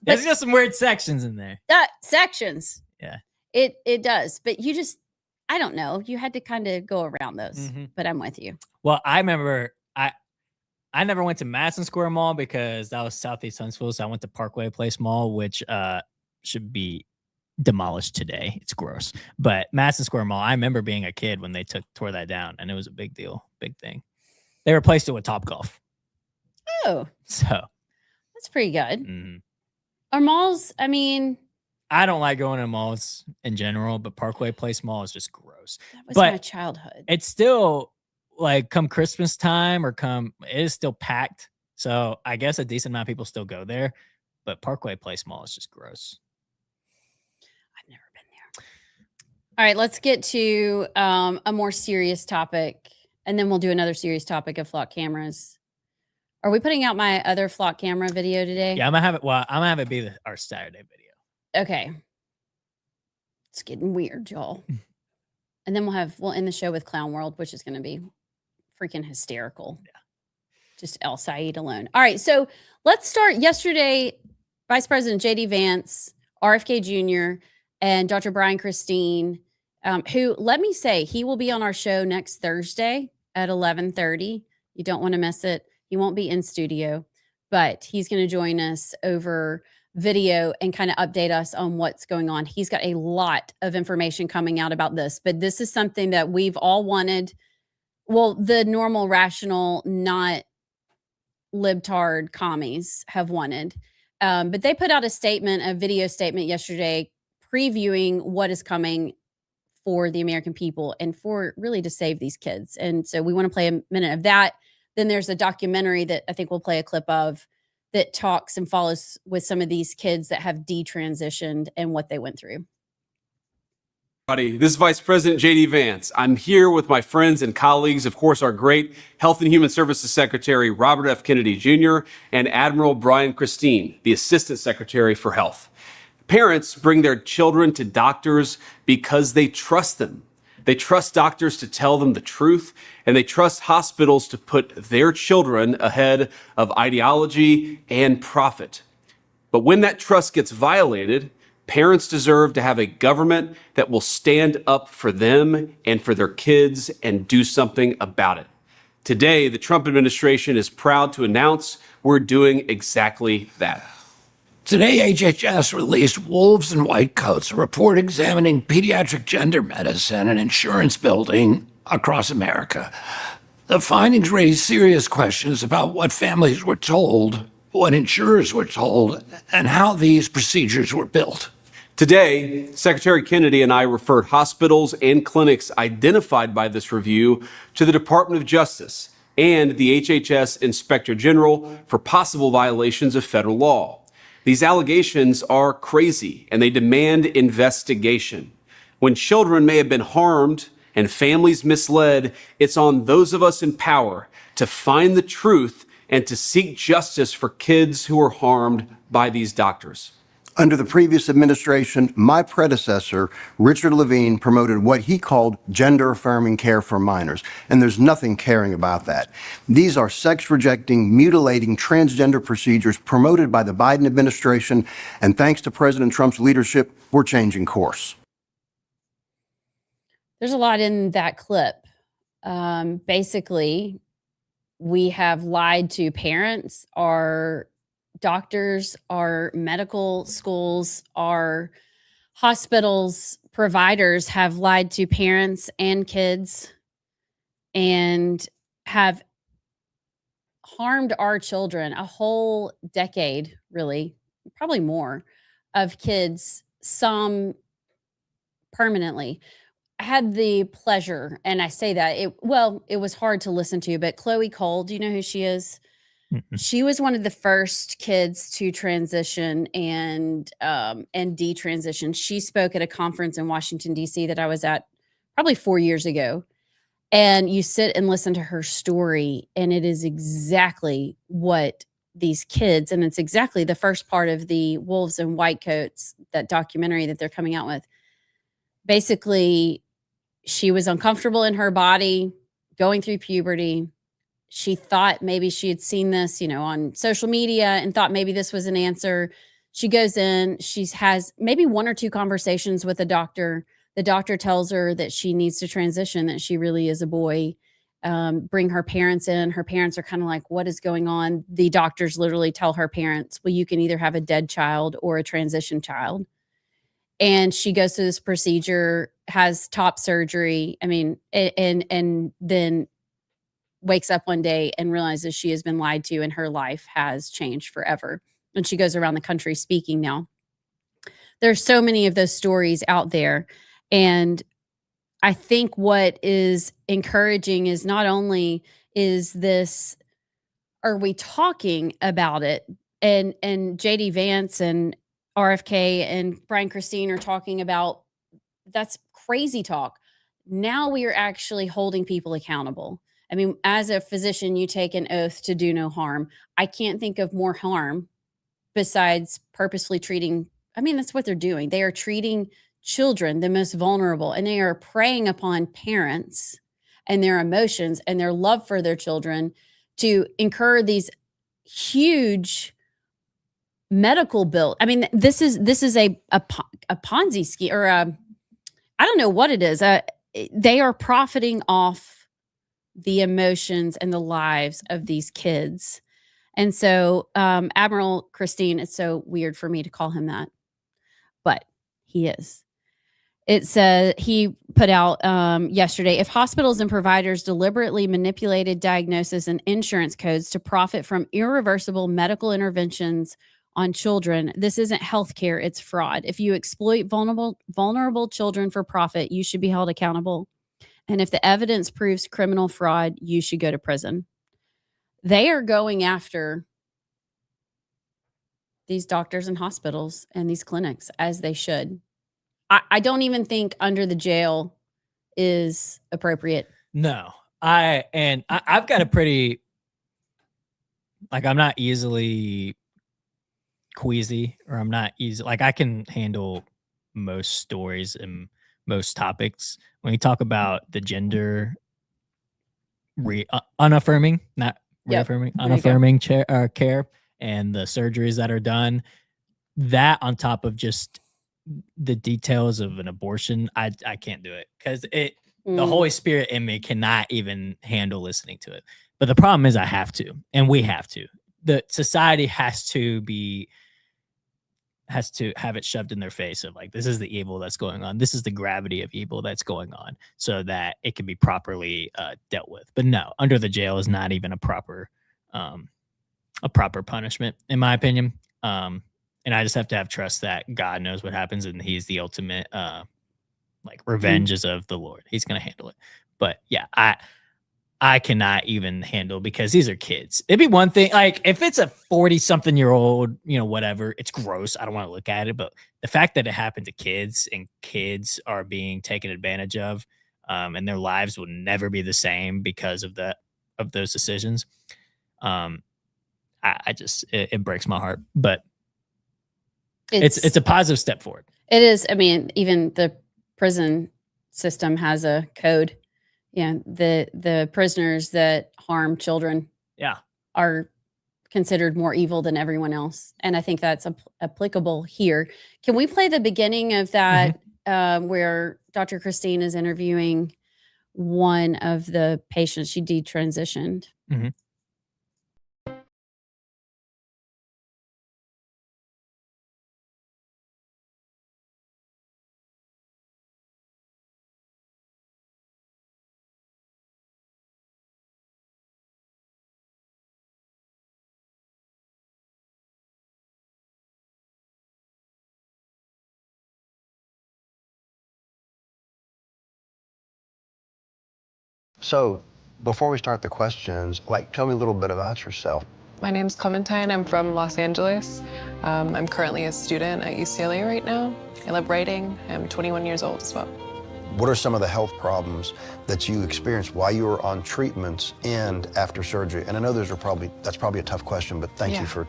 There's just some weird sections in there. Sections. Yeah, it does. But you just, I don't know. You had to kind of go around those. Mm-hmm. But I'm with you. Well, I remember I never went to Madison Square Mall because that was Southeast Huntsville. So I went to Parkway Place Mall, which should be demolished today. It's gross. But Madison Square Mall, I remember being a kid when they tore that down, and it was a big deal, big thing. They replaced it with Topgolf. Oh, so that's pretty good. Mm-hmm. Our malls, I don't like going to malls in general, but Parkway Place Mall is just gross. That was my childhood. It's still like come Christmas time it is still packed. So I guess a decent amount of people still go there, but Parkway Place Mall is just gross. I've never been there. All right, let's get to a more serious topic, and then we'll do another serious topic of flock cameras. Are we putting out my other flock camera video today? Yeah, I'm gonna have it. Well, I'm gonna have it be our Saturday video. Okay. It's getting weird, y'all. And then we'll end the show with Clown World, which is going to be freaking hysterical. Yeah. Just El Said alone. All right. So let's start. Yesterday, Vice President J.D. Vance, RFK Jr., and Dr. Brian Christine, who, let me say, he will be on our show next Thursday at 11:30. You don't want to miss it. He won't be in studio, but he's going to join us over video and kind of update us on what's going on. He's got a lot of information coming out about this, but this is something that we've all wanted. Well, the normal, rational, not libtard commies have wanted. But they put out a video statement yesterday previewing what is coming for the American people and for really to save these kids. And so we want to play a minute of that. Then there's a documentary that I think we'll play a clip of that talks and follows with some of these kids that have detransitioned and what they went through. This is Vice President J.D. Vance. I'm here with my friends and colleagues, of course, our great Health and Human Services Secretary, Robert F. Kennedy Jr., and Admiral Brian Christine, the Assistant Secretary for Health. Parents bring their children to doctors because they trust them. They trust doctors to tell them the truth, and they trust hospitals to put their children ahead of ideology and profit. But when that trust gets violated, parents deserve to have a government that will stand up for them and for their kids and do something about it. Today, the Trump administration is proud to announce we're doing exactly that. Today, HHS released Wolves in White Coats, a report examining pediatric gender medicine and insurance building across America. The findings raise serious questions about what families were told, what insurers were told, and how these procedures were built. Today, Secretary Kennedy and I referred hospitals and clinics identified by this review to the Department of Justice and the HHS Inspector General for possible violations of federal law. These allegations are crazy and they demand investigation. When children may have been harmed and families misled, it's on those of us in power to find the truth and to seek justice for kids who were harmed by these doctors. Under the previous administration, my predecessor, Richard Levine, promoted what he called gender-affirming care for minors, and there's nothing caring about that. These are sex-rejecting, mutilating, transgender procedures promoted by the Biden administration, and thanks to President Trump's leadership, we're changing course. There's a lot in that clip. Basically, we have lied to parents, our doctors, our medical schools, our hospitals, providers have lied to parents and kids and have harmed our children. A whole decade, really, probably more, of kids, some permanently. I had the pleasure, and I say that, it was hard to listen to, but Chloe Cole, do you know who she is? She was one of the first kids to transition and detransition. She spoke at a conference in Washington, D.C. that I was at probably 4 years ago. And you sit and listen to her story, and it is exactly what these kids, and it's exactly the first part of the Wolves in White Coats, that documentary that they're coming out with. Basically, she was uncomfortable in her body, going through puberty. She thought maybe she had seen this, on social media and thought maybe this was an answer. She goes in, she has maybe 1 or 2 conversations with a doctor. The doctor tells her that she needs to transition, that she really is a boy. Bring her parents in. Her parents are kind of like, what is going on? The doctors literally tell her parents, well, you can either have a dead child or a transition child. And she goes through this procedure, has top surgery. And then wakes up one day and realizes she has been lied to and her life has changed forever. And she goes around the country speaking now. There's so many of those stories out there. And I think what is encouraging is not only is this, are we talking about it? And JD Vance and RFK and Brian Christine are talking about, that's crazy talk. Now we are actually holding people accountable. As a physician, you take an oath to do no harm. I can't think of more harm besides purposefully treating. That's what they're doing. They are treating children, the most vulnerable, and they are preying upon parents and their emotions and their love for their children to incur these huge medical bills. This is a Ponzi scheme, or I don't know what it is. They are profiting off the emotions and the lives of these kids. And so Admiral Christine, it's so weird for me to call him that, but he is. It says he put out yesterday, if hospitals and providers deliberately manipulated diagnosis and insurance codes to profit from irreversible medical interventions on children, this isn't healthcare, it's fraud. If you exploit vulnerable children for profit, you should be held accountable. And if the evidence proves criminal fraud, you should go to prison. They are going after these doctors and hospitals and these clinics, as they should. I don't even think under the jail is appropriate. No, I've got a pretty, like, I'm not easily queasy, or I'm not easy. Like, I can handle most stories and most topics. When you talk about the gender unaffirming, not reaffirming, unaffirming care and the surgeries that are done, that on top of just the details of an abortion, I can't do it, because the Holy Spirit in me cannot even handle listening to it. But the problem is I have to, and we have to. The society has to have it shoved in their face of, like, this is the evil that's going on. This is the gravity of evil that's going on, so that it can be properly dealt with. But no, under the jail is not even a proper punishment, in my opinion. And I just have to have trust that God knows what happens, and he's the ultimate, like, revenge is of the Lord. He's going to handle it. But yeah, I cannot even handle, because these are kids. It'd be one thing, like, if it's a 40-something-year-old, whatever, it's gross. I don't want to look at it. But the fact that it happened to kids, and kids are being taken advantage of, and their lives will never be the same because of those decisions. It breaks my heart. But it's a positive step forward. It is. I mean, even the prison system has a code. Yeah, the prisoners that harm children, are considered more evil than everyone else, and I think that's applicable here. Can we play the beginning of that, where Dr. Christine is interviewing one of the patients? She detransitioned. Mm-hmm. So, before we start the questions, tell me a little bit about yourself. My name's Clementine. I'm from Los Angeles. I'm currently a student at UCLA right now. I love writing. I'm 21 years old as well. What are some of the health problems that you experienced while you were on treatments and after surgery? And I know that's probably a tough question, but thank you for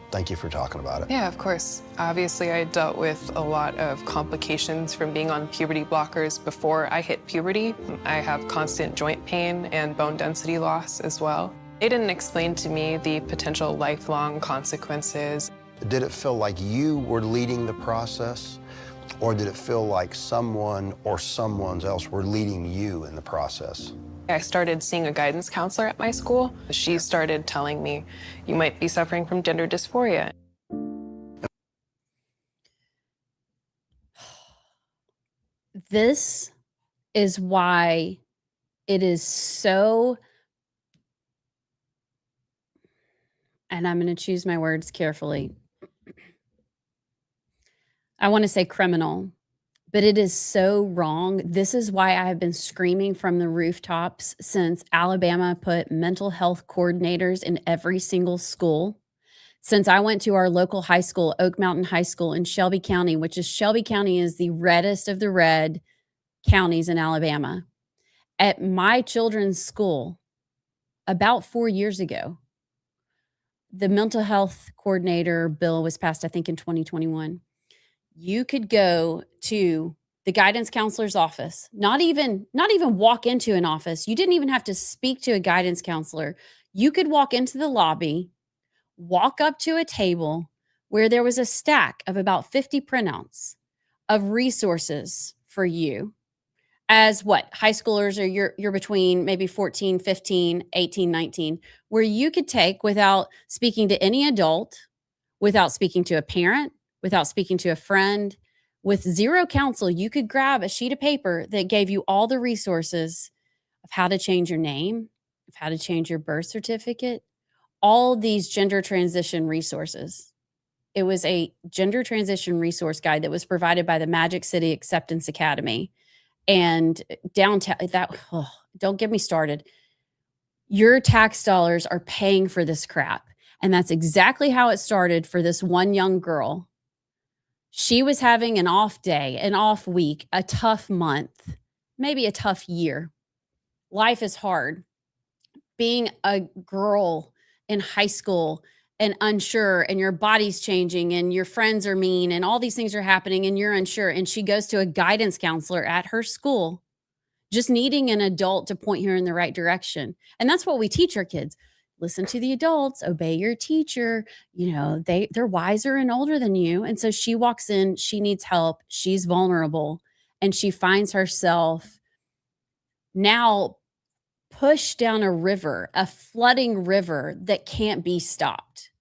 talking about it. Yeah, of course. Obviously, I dealt with a lot of complications from being on puberty blockers before I hit puberty. I have constant joint pain and bone density loss as well. They didn't explain to me the potential lifelong consequences. Did it feel like you were leading the process? Or did it feel like someone or someone else were leading you in the process? I started seeing a guidance counselor at my school. She started telling me, you might be suffering from gender dysphoria. This is why it is so, and I'm going to choose my words carefully, I want to say criminal, but it is so wrong. This is why I have been screaming from the rooftops since Alabama put mental health coordinators in every single school. Since I went to our local high school, Oak Mountain High School in Shelby County, Shelby County is the reddest of the red counties in Alabama. At my children's school, about 4 years ago, the mental health coordinator bill was passed, I think, in 2021. You could go to the guidance counselor's office, not even walk into an office. You didn't even have to speak to a guidance counselor. You could walk into the lobby, walk up to a table where there was a stack of about 50 printouts of resources for you. as what? High schoolers, or you're between maybe 14, 15, 18, 19, where you could take without speaking to any adult, without speaking to a parent, without speaking to a friend, with zero counsel, you could grab a sheet of paper that gave you all the resources of how to change your name, of how to change your birth certificate, all these gender transition resources. It was a gender transition resource guide that was provided by the Magic City Acceptance Academy. And downtown, don't get me started. Your tax dollars are paying for this crap. And that's exactly how it started for this one young girl. She was having an off day, an off week, a tough month, maybe a tough year. Life is hard. Being a girl in high school and unsure, and your body's changing, and your friends are mean, and all these things are happening, and you're unsure. And she goes to a guidance counselor at her school, just needing an adult to point her in the right direction. And that's what we teach our kids. Listen to the adults, obey your teacher. You know, they're wiser and older than you. And so she walks in, she needs help, she's vulnerable, and she finds herself now pushed down a river, a flooding river that can't be stopped.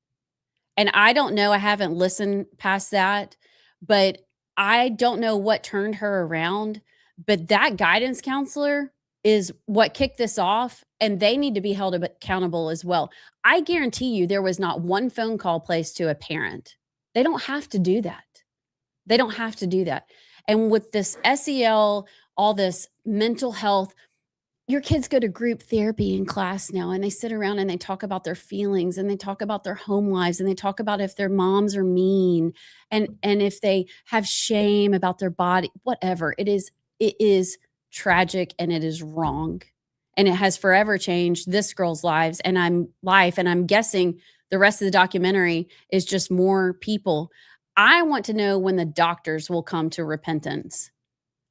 And I don't know, I haven't listened past that, but I don't know what turned her around. But that guidance counselor is what kicked this off, and they need to be held accountable as well. I guarantee you there was not one phone call placed to a parent. They don't have to do that. They don't have to do that. And with this SEL, all this mental health, your kids go to group therapy in class now, and they sit around and they talk about their feelings, and they talk about their home lives, and they talk about if their moms are mean, and if they have shame about their body, whatever. It is tragic, and it is wrong. And it has forever changed this girl's lives and I'm guessing the rest of the documentary is just more people. I want to know when the doctors will come to repentance.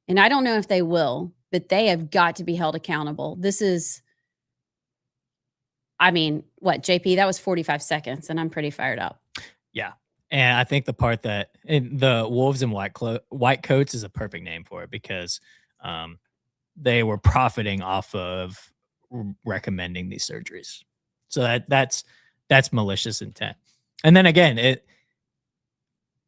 And I don't know if they will, but they have got to be held accountable. This is, I mean, what, JP, that was 45 seconds, and I'm pretty fired up. Yeah. And I think the part that the wolves in white coats is a perfect name for it, because they were profiting off of recommending these surgeries. So that's malicious intent. And then again,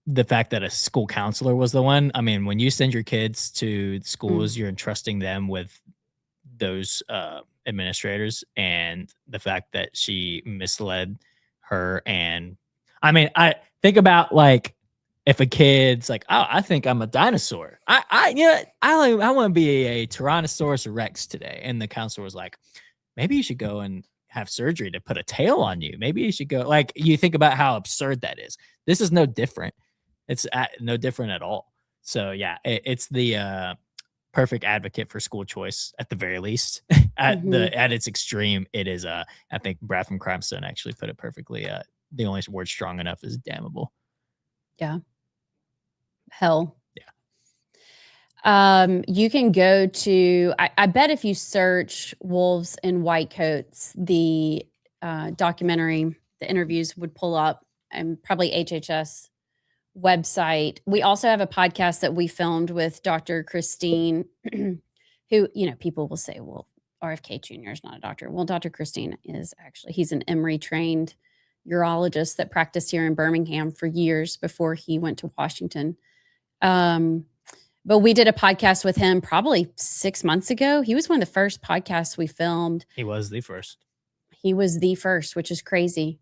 the fact that a school counselor was the one. I mean, when you send your kids to schools, you're entrusting them with those administrators, and the fact that she misled her. And I mean, I think about, like, if a kid's like, oh, I think I'm a dinosaur. I want to be a Tyrannosaurus Rex today. And the counselor was like, maybe you should go and have surgery to put a tail on you. Maybe you should go. Like, you think about how absurd that is. This is no different. It's no different at all. So yeah, it's the perfect advocate for school choice at the very least. At its extreme, it is. I think Brad from Crimestone actually put it perfectly. The only word strong enough is damnable. Yeah. Hell. Yeah. You can go to, I bet if you search Wolves in White Coats, the documentary, the interviews would pull up, and probably HHS website. We also have a podcast that we filmed with Dr. Christine, who, people will say, well, RFK Jr. is not a doctor. Well, Dr. Christine is actually, he's an Emory trained urologist that practiced here in Birmingham for years before he went to Washington. But we did a podcast with him probably 6 months ago. He was one of the first podcasts we filmed. He was the first. Which is crazy.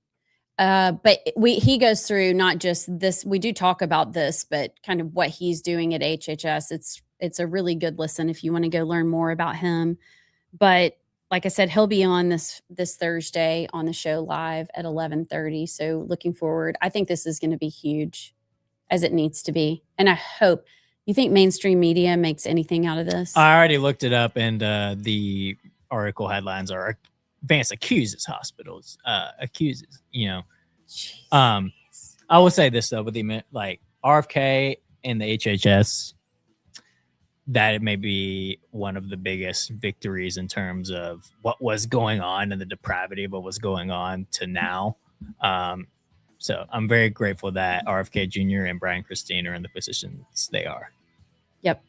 But he goes through not just this. We do talk about this, but kind of what he's doing at HHS. It's a really good listen if you want to go learn more about him. But like I said, he'll be on this Thursday on the show live at 11:30. So looking forward. I think this is going to be huge, as it needs to be. And I hope. You think mainstream media makes anything out of this? I already looked it up, and the article headlines are Vance accuses hospitals, accuses, I will say this though, with the like RFK and the HHS, that it may be one of the biggest victories in terms of what was going on and the depravity of what was going on to now. So I'm very grateful that RFK Jr. and Brian Christine are in the positions they are. Yep.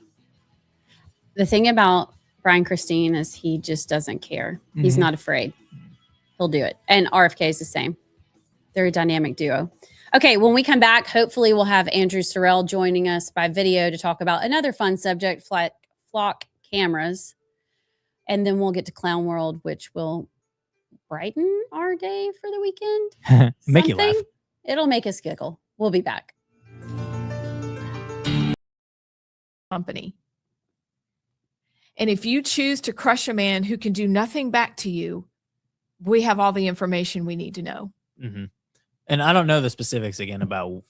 The thing about Brian Christine is he just doesn't care. He's not afraid. He'll do it. And RFK is the same. They're a dynamic duo. Okay, when we come back, hopefully we'll have Andrew Sorrell joining us by video to talk about another fun subject, flock cameras. And then we'll get to Clown World, which will brighten our day for the weekend. Make you laugh. It'll make us giggle. We'll be back. Company. And if you choose to crush a man who can do nothing back to you, we have all the information we need to know. Mm-hmm. And I don't know the specifics again about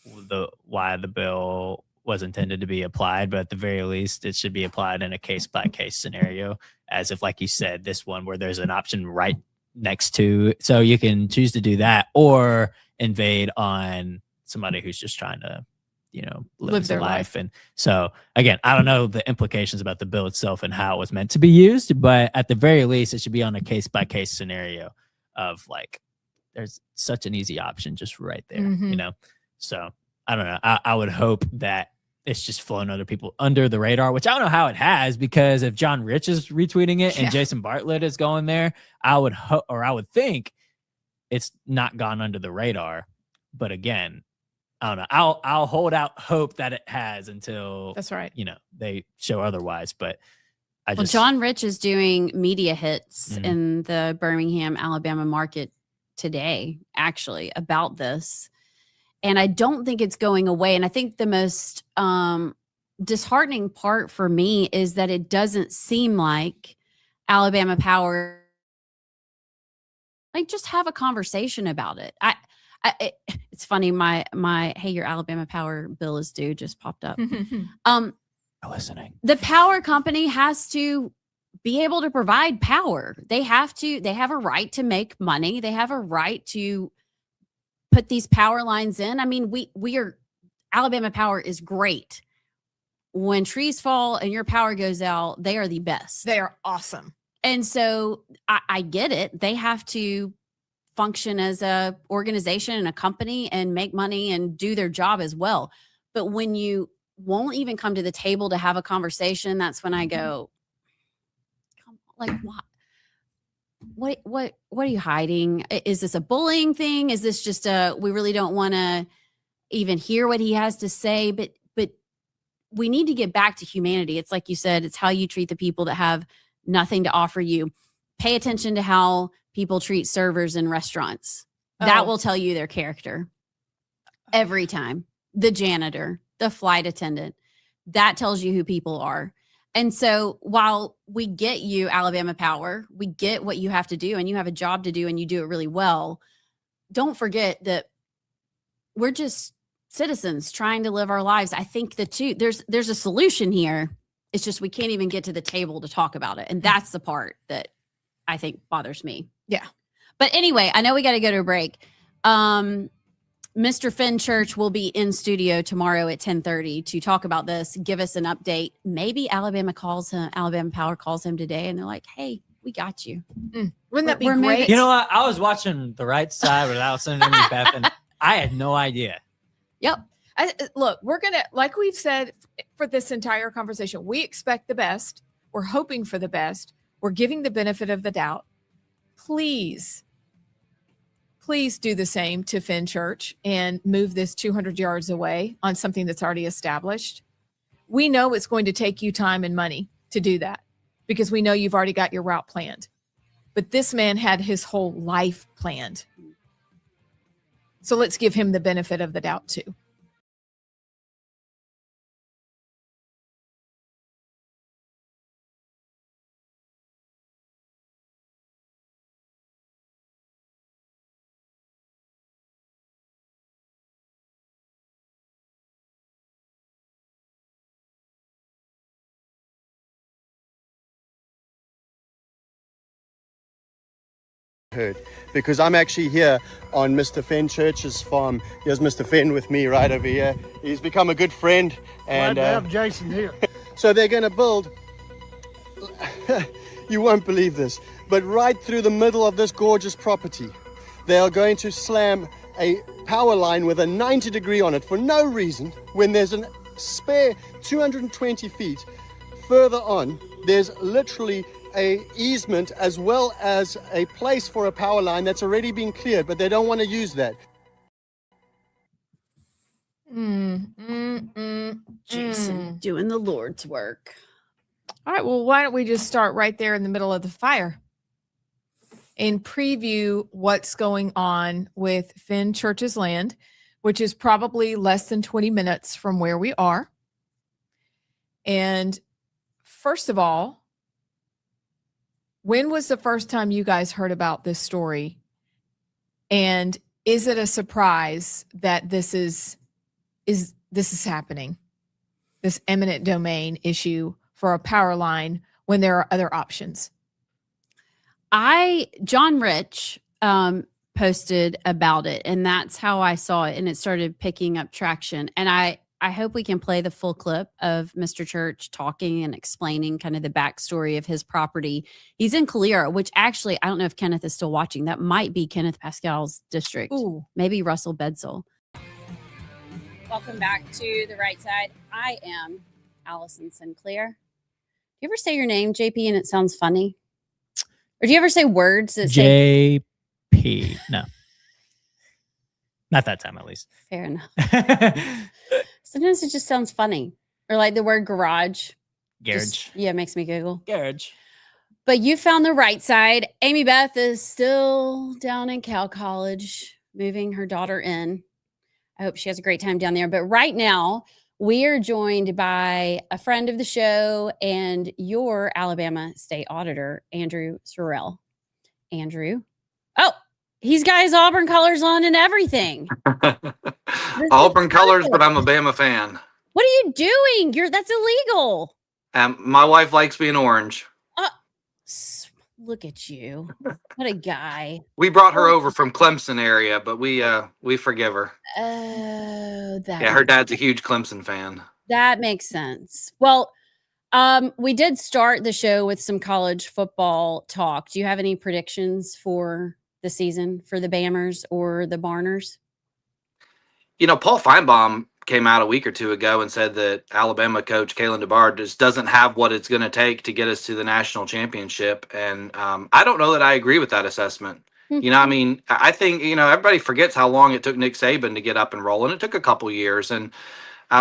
why the bill was intended to be applied, but at the very least, it should be applied in a case-by-case scenario, as if, like you said, this one where there's an option right next to, so you can choose to do that or invade on somebody who's just trying to, live their life. And so, again, I don't know the implications about the bill itself and how it was meant to be used, but at the very least, it should be on a case-by-case scenario of like, there's such an easy option just right there, So I don't know. I would hope that it's just flown other people under the radar, which I don't know how it has, because if John Rich is retweeting it and Jason Bartlett is going there, I would think it's not gone under the radar. But again, I don't know. I'll hold out hope that it has until that's right. They show otherwise. But John Rich is doing media hits in the Birmingham, Alabama market today, actually, about this. And I don't think it's going away. And I think the most disheartening part for me is that it doesn't seem like Alabama Power, like, just have a conversation about it. It's funny. My hey, your Alabama Power bill is due just popped up. Listening. The power company has to be able to provide power. They have a right to make money. They have a right to put these power lines in. I mean, Alabama Power is great. When trees fall and your power goes out, they are the best. They are awesome. And so I get it. They have to function as a organization and a company and make money and do their job as well. But when you won't even come to the table to have a conversation, that's when I go, like, what are you hiding? Is this a bullying thing? Is this just we really don't want to even hear what he has to say? But we need to get back to humanity. It's like you said, it's how you treat the people that have nothing to offer you. Pay attention to how people treat servers in restaurants. That will tell you their character every time. The janitor, the flight attendant, that tells you who people are. And so while we get you, Alabama Power, we get what you have to do and you have a job to do and you do it really well, don't forget that we're just citizens trying to live our lives. I think that too, there's a solution here. It's just we can't even get to the table to talk about it. And that's the part that I think bothers me. Yeah. But anyway, I know we got to go to a break. Mr. Finn Church will be in studio tomorrow at 10:30 to talk about this, give us an update. Maybe Alabama Power calls him today and they're like, hey, we got you. Wouldn't that be great? You know what? I was watching the Rightside without sending me Beth, and I had no idea. Yep. Look, we're going to, like we've said for this entire conversation, we expect the best. We're hoping for the best. We're giving the benefit of the doubt. Please do the same to Finn Church and move this 200 yards away on something that's already established. We know it's going to take you time and money to do that because we know you've already got your route planned. But this man had his whole life planned. So let's give him the benefit of the doubt too. Heard, because I'm actually here on Mr. Fenn Church's farm. Here's Mr. Fenn with me right over here. He's become a good friend, and Glad to have Jason here. So they're going to build. You won't believe this, but right through the middle of this gorgeous property, they are going to slam a power line with a 90-degree on it for no reason, when there's a spare 220 feet further on there's literally a easement as well as a place for a power line that's already been cleared, but they don't want to use that. Jason doing the Lord's work. All right, well, why don't we just start right there in the middle of the fire and preview what's going on with Finn Church's land, which is probably less than 20 minutes from where we are. And first of all, when was the first time you guys heard about this story? And is it a surprise that this is happening? This eminent domain issue for a power line when there are other options? John Rich posted about it, and that's how I saw it, and it started picking up traction. And I hope we can play the full clip of Mr. Church talking and explaining kind of the backstory of his property. He's in Calera, which actually, I don't know if Kenneth is still watching. That might be Kenneth Pascal's district. Ooh. Maybe Russell Bedsole. Welcome back to the Right Side. I am Allison Sinclair. Do you ever say your name, JP, and it sounds funny? Or do you ever say words that say JP? No. Not that time, at least. Fair enough. Sometimes it just sounds funny. Or like the word garage. Garage. Yeah, it makes me giggle. Garage. But you found the right side. Amy Beth is still down in Cal College, moving her daughter in. I hope she has a great time down there. But right now, we are joined by a friend of the show and your Alabama State Auditor, Andrew Sorrell. Andrew. Oh, he's got his Auburn colors on and everything. Auburn colors, but I'm a Bama fan. What are you doing? That's illegal. My wife likes being orange. Look at you. What a guy. We brought her over from Clemson area, but we forgive her. Oh, her dad's a huge Clemson fan. That makes sense. Well, we did start the show with some college football talk. Do you have any predictions for the season for the Bammers or the Barners? You know, Paul Feinbaum came out a week or two ago and said that Alabama coach Kalen DeBoer just doesn't have what it's going to take to get us to the national championship. And I don't know that I agree with that assessment. You know, I mean, I think, everybody forgets how long it took Nick Saban to get up and roll, and it took a couple years. And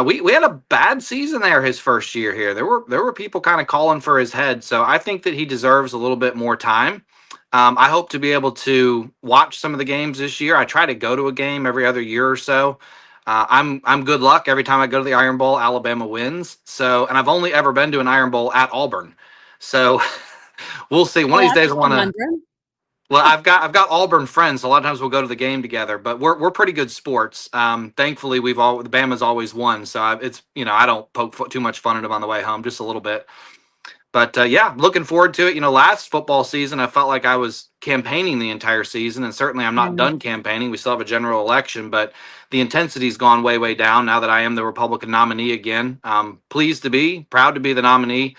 we had a bad season there his first year here. There were people kind of calling for his head. So I think that he deserves a little bit more time. I hope to be able to watch some of the games this year. I try to go to a game every other year or so. I'm good luck. Every time I go to the Iron Bowl, Alabama wins. So, and I've only ever been to an Iron Bowl at Auburn. So we'll see. One of these days I want to. Well, I've got Auburn friends. So a lot of times we'll go to the game together. But we're pretty good sports. Thankfully, the Bama's always won. So I don't poke too much fun at them on the way home, just a little bit. But looking forward to it. Last football season, I felt like I was campaigning the entire season, and certainly I'm not done campaigning. We still have a general election, but the intensity's gone way, way down now that I am the Republican nominee again. I'm proud to be the nominee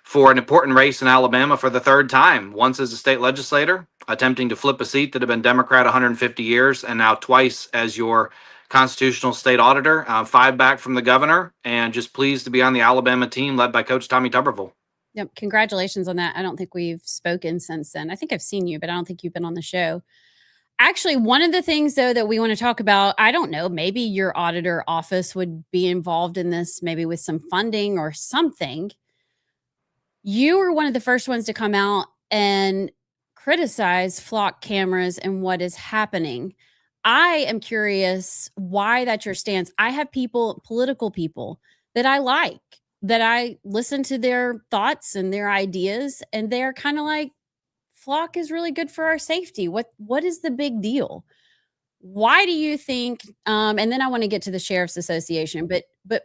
for an important race in Alabama for the third time. Once as a state legislator, attempting to flip a seat that had been Democrat 150 years, and now twice as your constitutional state auditor, 5 back from the governor, and just pleased to be on the Alabama team led by Coach Tommy Tuberville. Yep. Congratulations on that. I don't think we've spoken since then. I think I've seen you, but I don't think you've been on the show. Actually, one of the things, though, that we want to talk about, I don't know, maybe your auditor office would be involved in this, maybe with some funding or something. You were one of the first ones to come out and criticize flock cameras and what is happening. I am curious why that's your stance. I have political people that I like, that I listen to their thoughts and their ideas, and they're kind of like, flock is really good for our safety. What is the big deal? Why do you think, and then I want to get to the Sheriff's Association, but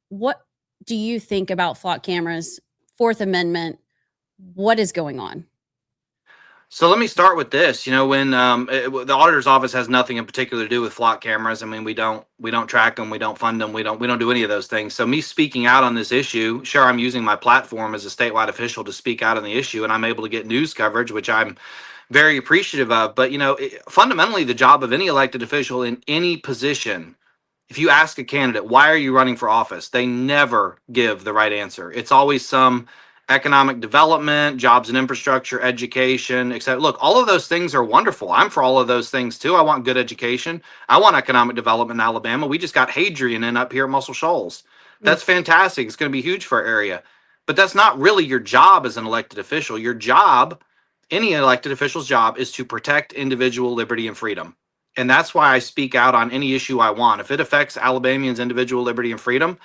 what do you think about flock cameras, Fourth Amendment? What is going on? So let me start with this. When the auditor's office has nothing in particular to do with flock cameras. I mean, we don't track them, we don't fund them, we don't do any of those things. So me speaking out on this issue, sure, I'm using my platform as a statewide official to speak out on the issue, and I'm able to get news coverage, which I'm very appreciative of. But fundamentally, the job of any elected official in any position, if you ask a candidate, why are you running for office? They never give the right answer. It's always some economic development, jobs and infrastructure, education, etc. Look, all of those things are wonderful. I'm for all of those things too. I want good education. I want economic development in Alabama. We just got Hadrian in up here at Muscle Shoals. That's fantastic. It's going to be huge for our area. But that's not really your job as an elected official. Your job, any elected official's job, is to protect individual liberty and freedom. And that's why I speak out on any issue I want. If it affects Alabamians' individual liberty and freedom,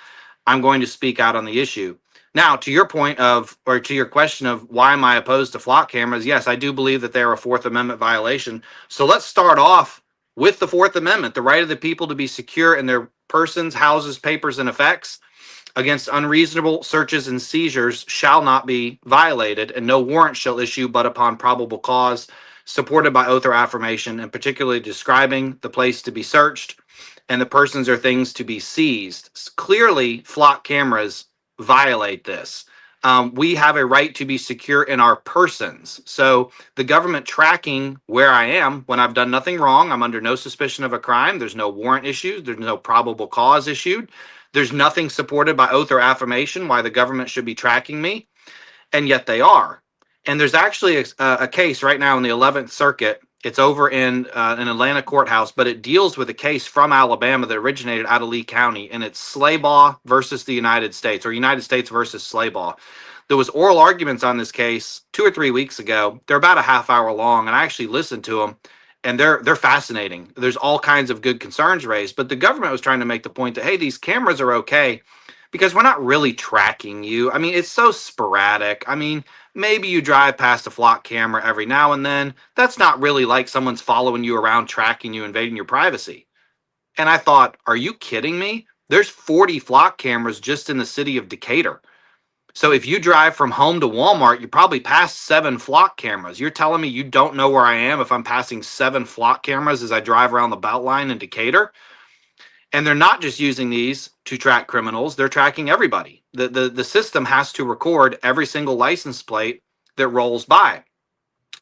I'm going to speak out on the issue. Now, to your point of, or to your question of why am I opposed to flock cameras? Yes, I do believe that they are a Fourth Amendment violation. So let's start off with the Fourth Amendment, the right of the people to be secure in their persons, houses, papers, and effects against unreasonable searches and seizures shall not be violated, and no warrant shall issue but upon probable cause, supported by oath or affirmation, and particularly describing the place to be searched and the persons or things to be seized. Clearly, flock cameras violate this. We have a right to be secure in our persons. So the government tracking where I am when I've done nothing wrong, I'm under no suspicion of a crime, there's no warrant issued, there's no probable cause issued, there's nothing supported by oath or affirmation why the government should be tracking me, and yet they are. And there's actually a case right now in the 11th Circuit. It's over in an Atlanta courthouse, but it deals with a case from Alabama that originated out of Lee County, and it's Slaybaugh versus the United States, or United States versus Slaybaugh. There was oral arguments on this case 2 or 3 weeks ago. They're about a half hour long, and I actually listened to them, and they're fascinating. There's all kinds of good concerns raised, but the government was trying to make the point that, hey, these cameras are okay because we're not really tracking you. I mean, it's so sporadic. I mean, maybe you drive past a flock camera every now and then. That's not really like someone's following you around, tracking you, invading your privacy. And I thought, are you kidding me? There's 40 flock cameras just in the city of Decatur. So if you drive from home to Walmart, you probably pass 7 flock cameras. You're telling me you don't know where I am if I'm passing 7 flock cameras as I drive around the Beltline in Decatur? And they're not just using these to track criminals, they're tracking everybody. The system has to record every single license plate that rolls by.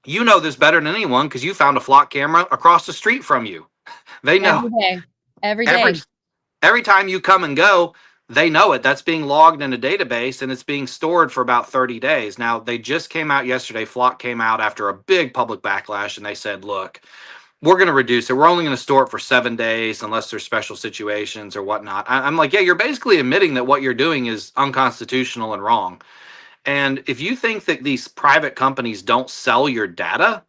You know this better than anyone because you found a flock camera across the street from you. They know. Every day. Every time you come and go, they know it. That's being logged in a database, and it's being stored for about 30 days. Now, they just came out yesterday. Flock came out after a big public backlash, and they said, look, we're going to reduce it. We're only going to store it for 7 days unless there's special situations or whatnot. I'm like, yeah, you're basically admitting that what you're doing is unconstitutional and wrong. And if you think that these private companies don't sell your data,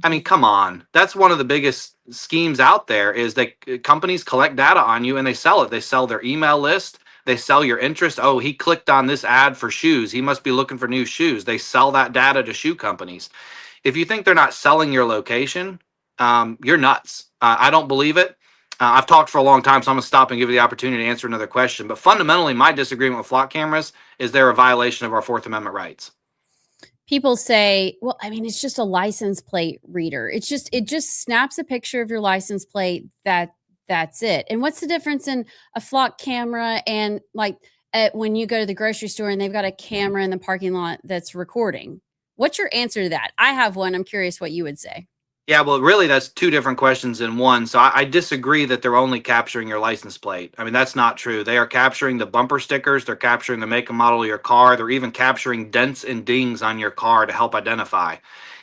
I mean, come on. That's one of the biggest schemes out there is that companies collect data on you and they sell it. They sell their email list. They sell your interest. Oh, he clicked on this ad for shoes. He must be looking for new shoes. They sell that data to shoe companies. If you think they're not selling your location, you're nuts. I don't believe it. I've talked for a long time, so I'm going to stop and give you the opportunity to answer another question. But fundamentally, my disagreement with flock cameras is they're a violation of our Fourth Amendment rights. People say, well, I mean, it's just a license plate reader. It just snaps a picture of your license plate. That's it. And what's the difference in a flock camera and like when you go to the grocery store and they've got a camera in the parking lot that's recording? What's your answer to that? I have one. I'm curious what you would say. Yeah, well, really, that's 2 different questions in one. So I disagree that they're only capturing your license plate. I mean, that's not true. They are capturing the bumper stickers. They're capturing the make and model of your car. They're even capturing dents and dings on your car to help identify.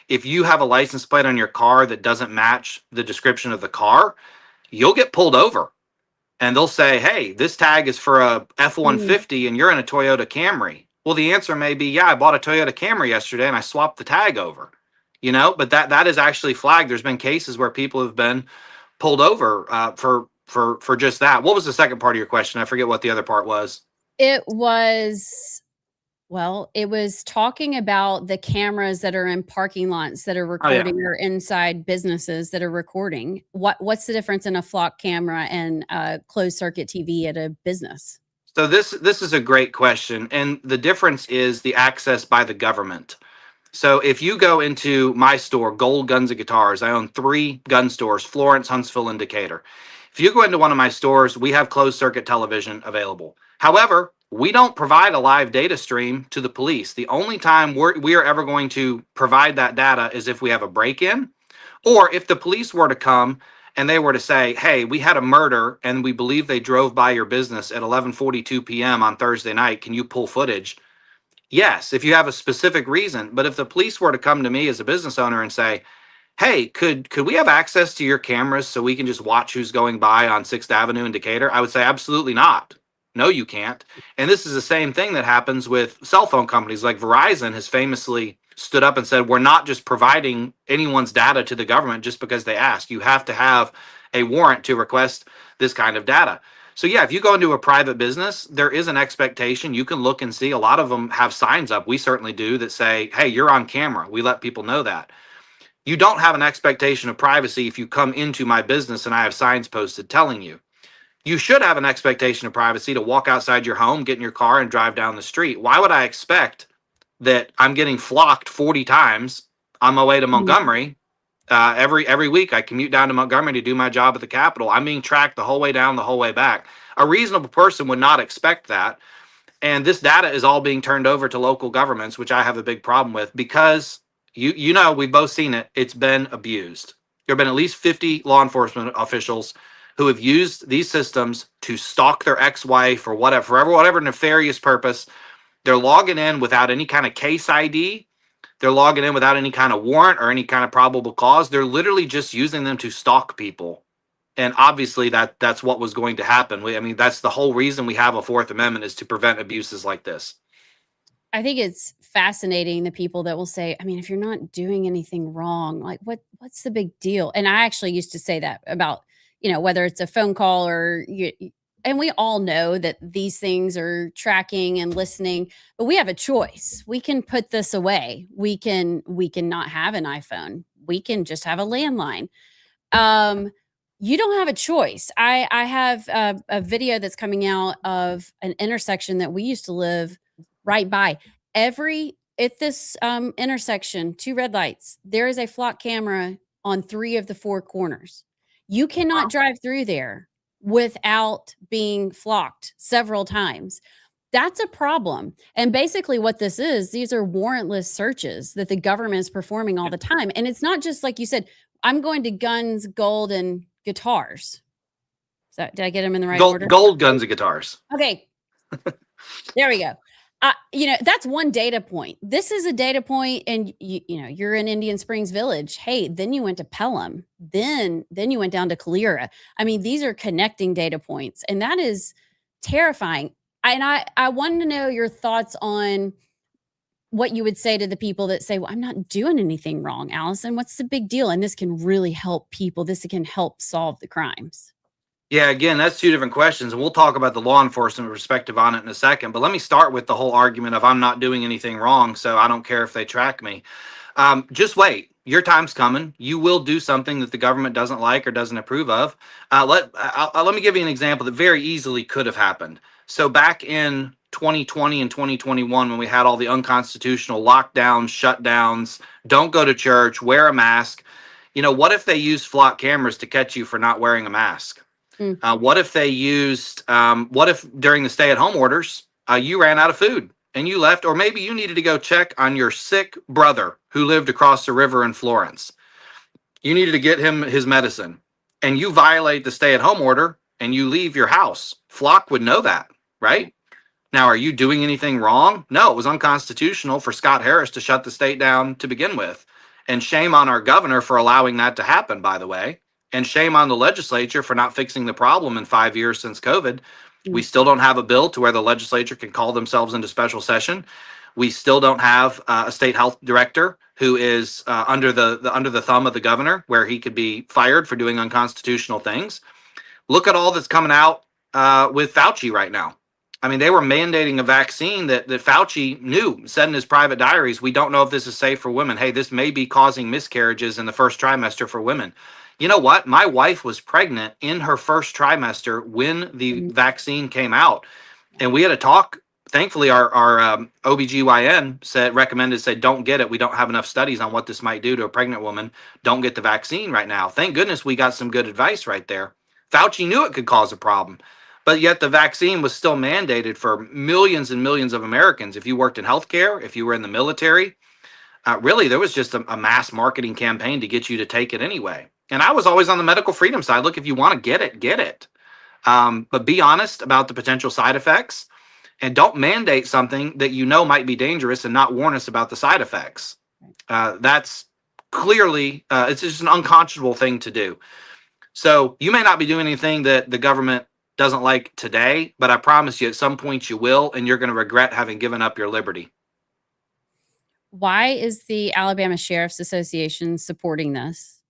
If you have a license plate on your car that doesn't match the description of the car, you'll get pulled over. And they'll say, hey, this tag is for a F-150 and you're in a Toyota Camry. Well, the answer may be, yeah, I bought a Toyota Camry yesterday and I swapped the tag over. You know, but that is actually flagged. There's been cases where people have been pulled over for just that. What was the second part of your question? I forget what the other part was. It was talking about the cameras that are in parking lots that are recording or inside businesses that are recording. What's the difference in a flock camera and a closed circuit TV at a business? So this is a great question. And the difference is the access by the government. So if you go into my store, Gold Guns and Guitars, I own 3 gun stores, Florence, Huntsville, and Decatur. If you go into one of my stores, we have closed circuit television available. However, we don't provide a live data stream to the police. The only time we are ever going to provide that data is if we have a break-in, or if the police were to come and they were to say, hey, we had a murder and we believe they drove by your business at 11:42 p.m. on Thursday night. Can you pull footage? Yes, if you have a specific reason. But if the police were to come to me as a business owner and say, hey, could we have access to your cameras so we can just watch who's going by on 6th Avenue in Decatur? I would say absolutely not. No, you can't. And this is the same thing that happens with cell phone companies. Like Verizon has famously stood up and said, we're not just providing anyone's data to the government just because they ask. You have to have a warrant to request this kind of data. So yeah, if you go into a private business, there is an expectation. You can look and see. A lot of them have signs up. We certainly do that say, hey, you're on camera. We let people know that. You don't have an expectation of privacy if you come into my business and I have signs posted telling you. You should have an expectation of privacy to walk outside your home, get in your car, and drive down the street. Why would I expect that I'm getting flocked 40 times on my way to Montgomery? Every week I commute down to Montgomery to do my job at the Capitol. I'm being tracked the whole way down, the whole way back. A reasonable person would not expect that. And this data is all being turned over to local governments, which I have a big problem with because you know, we've both seen it. It's been abused. There have been at least 50 law enforcement officials who have used these systems to stalk their ex-wife or whatever nefarious purpose. They're logging in without any kind of case ID. They're logging in without any kind of warrant or any kind of probable cause. They're literally just using them to stalk people. And obviously that's what was going to happen. I mean, that's the whole reason we have a Fourth Amendment, is to prevent abuses like this. I think it's fascinating, the people that will say, I mean, if you're not doing anything wrong, like what's the big deal? And I actually used to say that about, whether it's a phone call or and we all know that these things are tracking and listening, but we have a choice. We can put this away. We can not have an iPhone. We can just have a landline. You don't have a choice. I have a video that's coming out of an intersection that we used to live right by. At this intersection, 2 red lights, there is a flock camera on 3 of the 4 corners. You cannot drive through there without being flocked several times. That's a problem. And basically what this is, these are warrantless searches that the government is performing all the time. And it's not just like you said, I'm going to guns, gold, and guitars. Did I get them in the right order? Gold, guns, and guitars. Okay. There we go. That's one data point. This is a data point, and you're in Indian Springs Village. Hey, then you went to Pelham. Then you went down to Calera. I mean, these are connecting data points, and that is terrifying. And I wanted to know your thoughts on what you would say to the people that say, well, I'm not doing anything wrong, Allison. What's the big deal? And this can really help people. This can help solve the crimes. Yeah, again, that's 2 different questions, and we'll talk about the law enforcement perspective on it in a second. But let me start with the whole argument of I'm not doing anything wrong, so I don't care if they track me. Just wait. Your time's coming. You will do something that the government doesn't like or doesn't approve of. Let me give you an example that very easily could have happened. So back in 2020 and 2021, when we had all the unconstitutional lockdowns, shutdowns, don't go to church, wear a mask, what if they used flock cameras to catch you for not wearing a mask? What if they used, what if during the stay-at-home orders, you ran out of food and you left, or maybe you needed to go check on your sick brother who lived across the river in Florence. You needed to get him his medicine, and you violate the stay-at-home order and you leave your house. Flock would know that, right? Now, are you doing anything wrong? No, it was unconstitutional for Scott Harris to shut the state down to begin with. And shame on our governor for allowing that to happen, by the way. And shame on the legislature for not fixing the problem in 5 years since COVID. We still don't have a bill to where the legislature can call themselves into special session. We still don't have a state health director who is under the thumb of the governor, where he could be fired for doing unconstitutional things. Look at all that's coming out with Fauci right now. I mean, they were mandating a vaccine that Fauci said in his private diaries, we don't know if this is safe for women. Hey, this may be causing miscarriages in the first trimester for women. You know what? My wife was pregnant in her first trimester when the vaccine came out. And we had a talk. Thankfully, our OBGYN recommended, don't get it. We don't have enough studies on what this might do to a pregnant woman. Don't get the vaccine right now. Thank goodness we got some good advice right there. Fauci knew it could cause a problem. But yet the vaccine was still mandated for millions and millions of Americans. If you worked in healthcare, if you were in the military, really, there was just a mass marketing campaign to get you to take it anyway. And I was always on the medical freedom side. Look, if you want to get it, get it. But be honest about the potential side effects. and don't mandate something that you know might be dangerous and not warn us about the side effects. That's clearly, it's just an unconscionable thing to do. So you may not be doing anything that the government doesn't like today, but I promise you at some point you will, and you're going to regret having given up your liberty. Why is the Alabama Sheriff's Association supporting this?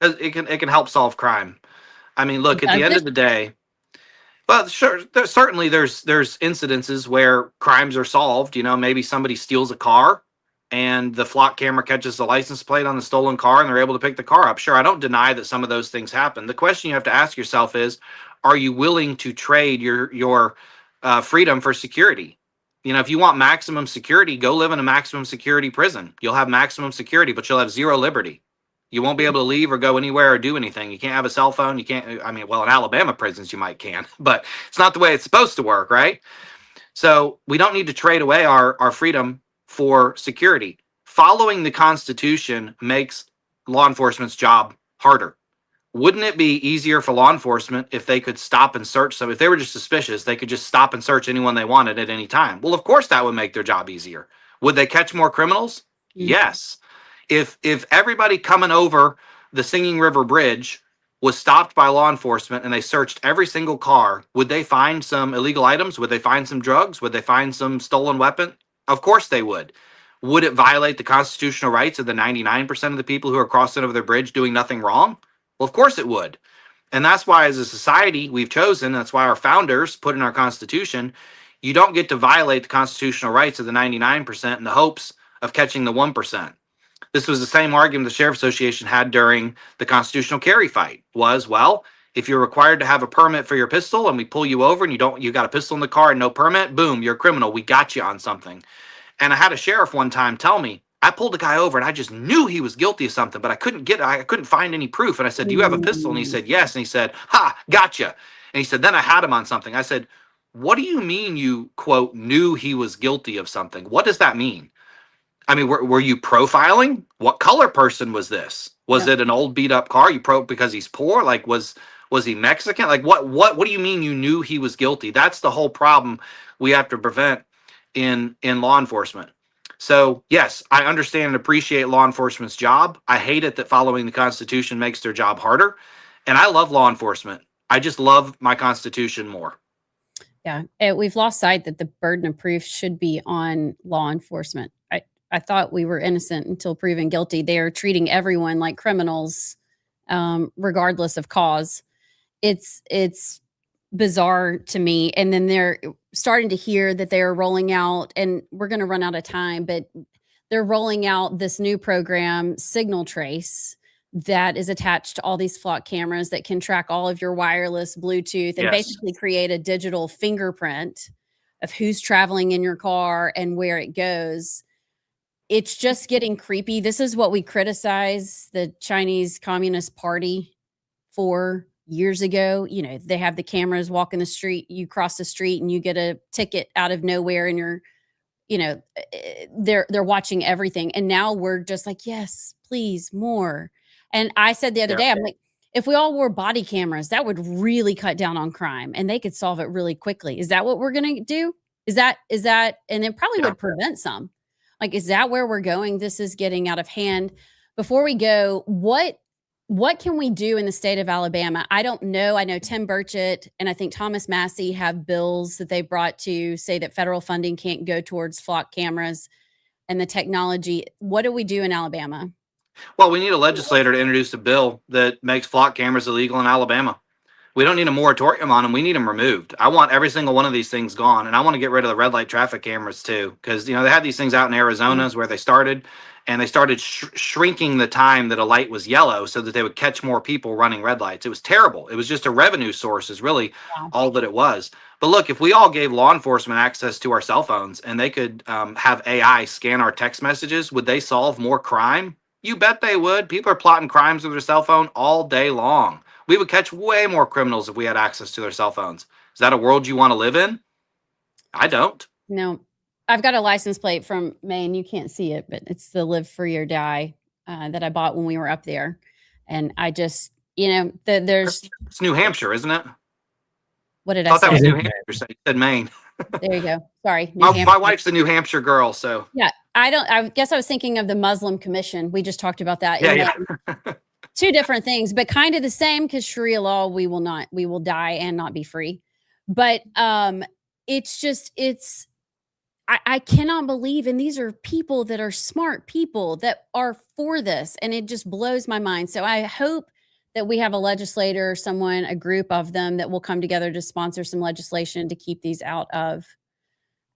It can help solve crime. I mean, look, at the Does end it? of the day, well, sure, certainly there's incidences where crimes are solved. You know, maybe somebody steals a car and the flock camera catches the license plate on the stolen car and they're able to pick the car up. Sure, I don't deny that some of those things happen. The question you have to ask yourself is, are you willing to trade your freedom for security? You know, if you want maximum security, go live in a maximum security prison. You'll have maximum security, but you'll have zero liberty. You won't be able to leave or go anywhere or do anything. You can't have a cell phone. You can't, I mean, well, in Alabama prisons, you might can, but it's not the way it's supposed to work, right? So we don't need to trade away our freedom for security. Following the Constitution makes law enforcement's job harder. Wouldn't it be easier for law enforcement if they could stop and search some? If they were just suspicious, they could just stop and search anyone they wanted at any time. Well, of course, that would make their job easier. Would they catch more criminals? Yes. If everybody coming over the Singing River Bridge was stopped by law enforcement and they searched every single car, would they find some illegal items? Would they find some drugs? Would they find some stolen weapon? Of course they would. Would it violate the constitutional rights of the 99% of the people who are crossing over the bridge doing nothing wrong? Well, of course it would. And that's why as a society we've chosen, that's why our founders put in our Constitution, you don't get to violate the constitutional rights of the 99% in the hopes of catching the 1%. This was the same argument the Sheriff's Association had during the constitutional carry fight was, well, if you're required to have a permit for your pistol and we pull you over and you got a pistol in the car and no permit, boom, you're a criminal. We got you on something. And I had a sheriff one time tell me, I pulled a guy over and I just knew he was guilty of something, but I couldn't find any proof. And I said, do you have a pistol? And he said, yes. And he said, ha, gotcha. And he said, then I had him on something. I said, what do you mean you, quote, knew he was guilty of something? What does that mean? I mean, were you profiling? What color person was this? Was it an old beat up car? You because he's poor? Like, was he Mexican? Like, what do you mean you knew he was guilty? That's the whole problem we have to prevent in law enforcement. So yes, I understand and appreciate law enforcement's job. I hate it that following the Constitution makes their job harder. And I love law enforcement. I just love my Constitution more. Yeah, we've lost sight that the burden of proof should be on law enforcement. I thought we were innocent until proven guilty. They are treating everyone like criminals, regardless of cause. It's bizarre to me. And then they're starting to hear that they are rolling out, and we're going to run out of time, but they're rolling out this new program, Signal Trace, that is attached to all these flock cameras that can track all of your wireless, Bluetooth, and basically create a digital fingerprint of who's traveling in your car and where it goes. It's just getting creepy. This is what we criticize the Chinese Communist Party for years ago. You know, they have the cameras walking the street, you cross the street and you get a ticket out of nowhere and you're, you know, they're watching everything. And now we're just like, yes, please, more. And I said the other day, I'm like, if we all wore body cameras, that would really cut down on crime and they could solve it really quickly. Is that what we're going to do? Is that, and it probably would prevent some. Like, is that where we're going? This is getting out of hand. Before we go, what can we do in the state of Alabama? I don't know. I know Tim Burchett and I think Thomas Massey have bills that they brought to say that federal funding can't go towards flock cameras and the technology. What do we do in Alabama? Well, we need a legislator to introduce a bill that makes flock cameras illegal in Alabama. We don't need a moratorium on them. We need them removed. I want every single one of these things gone. And I want to get rid of the red light traffic cameras too. Because, you know, they had these things out in Arizona is where they started. And they started shrinking the time that a light was yellow so that they would catch more people running red lights. It was terrible. It was just a revenue source is really all that it was. But look, if we all gave law enforcement access to our cell phones and they could have AI scan our text messages, would they solve more crime? You bet they would. People are plotting crimes with their cell phone all day long. We would catch way more criminals if we had access to their cell phones. Is that a world you want to live in? I don't. No. I've got a license plate from Maine. You can't see it, but it's the Live Free or Die that I bought when we were up there. And I just, you know, there's... It's New Hampshire, isn't it? What did I thought I say? that was New Hampshire. You said Maine. There you go. Sorry. My wife's a New Hampshire girl, so Yeah. I guess I was thinking of the Muslim Commission. We just talked about that. yeah. Two different things, but kind of the same, because Sharia law, we will die and not be free. But I cannot believe, and these are people that are smart people that are for this, and it just blows my mind. So I hope that we have a legislator, someone, a group of them that will come together to sponsor some legislation to keep these out of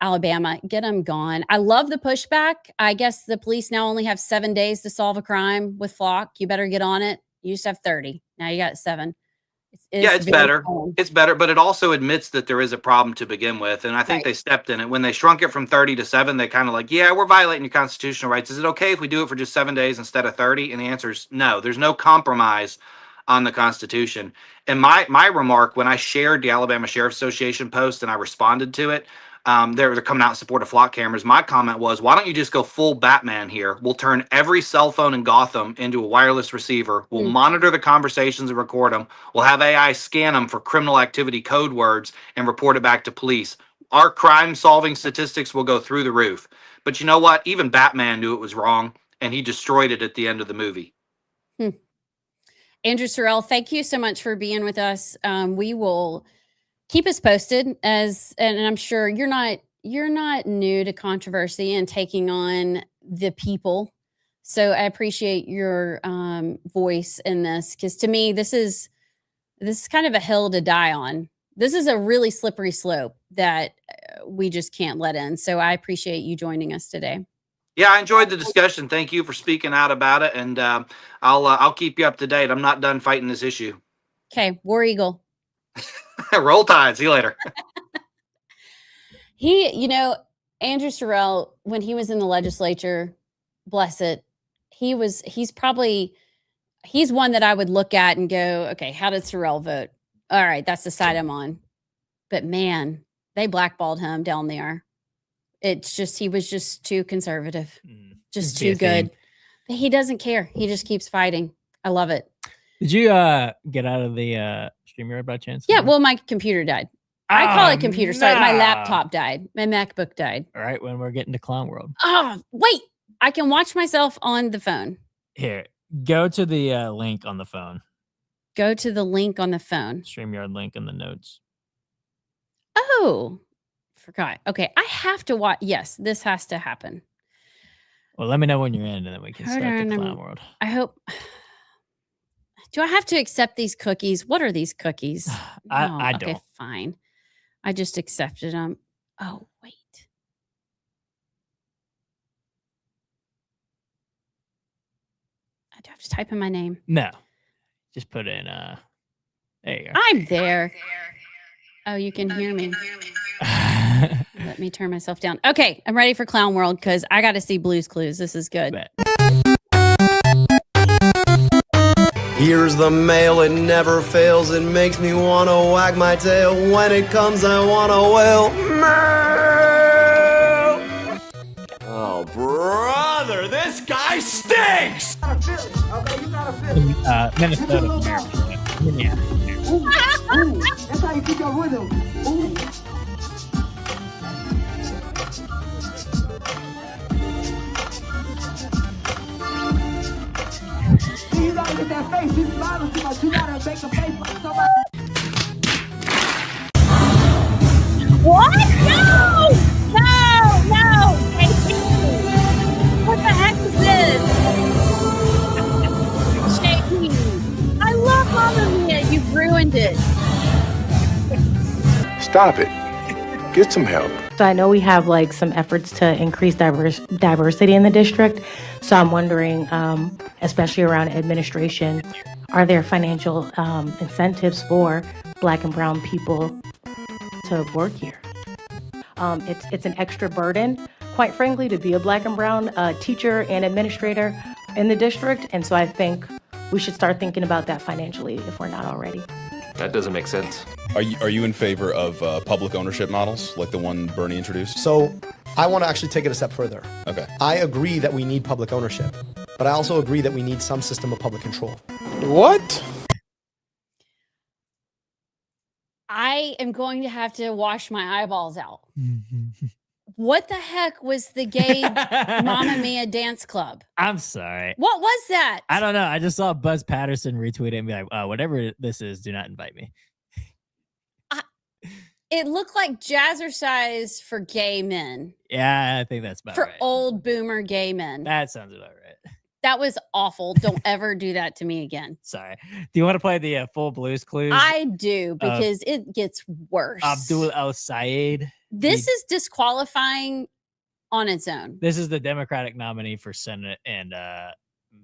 Alabama. Get them gone. I love the pushback. I guess the police now only have 7 days to solve a crime with flock. You better get on it. You used to have 30. Now you got 7. It's better. It's better, but it also admits that there is a problem to begin with. And I think they stepped in it. When they shrunk it from 30 to 7, they kind of like, yeah, we're violating your constitutional rights. Is it okay if we do it for just 7 days instead of 30? And the answer is no. There's no compromise on the Constitution. And my remark, when I shared the Alabama Sheriff's Association post and I responded to it, they're coming out in support of flock cameras. My comment was, why don't you just go full Batman here? We'll turn every cell phone in Gotham into a wireless receiver. We'll monitor the conversations and record them. We'll have AI scan them for criminal activity code words and report it back to police. Our crime solving statistics will go through the roof. But you know what? Even Batman knew it was wrong, and he destroyed it at the end of the movie. Andrew Sorrell, thank you so much for being with us. We will keep us posted, and I'm sure you're not new to controversy and taking on the people. So I appreciate your voice in this, because to me, this is kind of a hill to die on. This is a really slippery slope that we just can't let in. So I appreciate you joining us today. Yeah, I enjoyed the discussion. Thank you for speaking out about it, and I'll keep you up to date. I'm not done fighting this issue. Okay, War Eagle. Roll Tide. See you later. Andrew Sorrell, when he was in the legislature, bless it, he's one that I would look at and go, okay, how did Sorrell vote? All right, that's the side I'm on. But man, they blackballed him down there. It's just, he was just too conservative, just too good. But he doesn't care. He just keeps fighting. I love it. Did you get out of the StreamYard by chance? Yeah, well, my computer died. I call it computer. Sorry, my laptop died. My MacBook died. All right, when we're getting to Clown World. Oh, wait. I can watch myself on the phone. Here, go to the link on the phone. Go to the link on the phone. StreamYard link in the notes. Oh, forgot. Okay, I have to watch. Yes, this has to happen. Well, let me know when you're in, and then we can start the Clown World. I hope. Do I have to accept these cookies? What are these cookies? I don't. Okay, fine. I just accepted them. Oh, wait. I do have to type in my name. No. Just put in, there you go. I'm there. Oh, you can hear me. Let me turn myself down. Okay, I'm ready for Clown World because I got to see Blue's Clues. This is good. Here's the mail, it never fails. It makes me want to wag my tail. When it comes, I want to wail. Mail! Oh, brother, this guy stinks! Minnesota. Yeah. Ooh, that's how you keep your rhythm. Ooh. You gotta get that face. He's smiling too much. You gotta make a face like somebody. What? No! No! What the heck is this? Shady. I love Mamma Mia. You've ruined it. Stop it. Get some help. So I know we have like some efforts to increase diversity in the district. So I'm wondering, especially around administration, are there financial incentives for Black and brown people to work here? It's an extra burden, quite frankly, to be a Black and brown teacher and administrator in the district. And so I think we should start thinking about that financially if we're not already. That doesn't make sense. Are you in favor of public ownership models like the one Bernie introduced? So I want to actually take it a step further. Okay. I agree that we need public ownership, but I also agree that we need some system of public control. What? I am going to have to wash my eyeballs out. What the heck was the gay Mamma Mia dance club? I'm sorry. What was that? I don't know. I just saw Buzz Patterson retweet it and be like, whatever this is, do not invite me. It looked like jazzercise for gay men. Yeah, I think that's about for right. old boomer gay men. That sounds about right. That was awful. Don't ever do that to me again. Sorry. Do you want to play the full Blues Clues? I do, because it gets worse. Abdul El Sayed. This is disqualifying on its own. This is the Democratic nominee for Senate in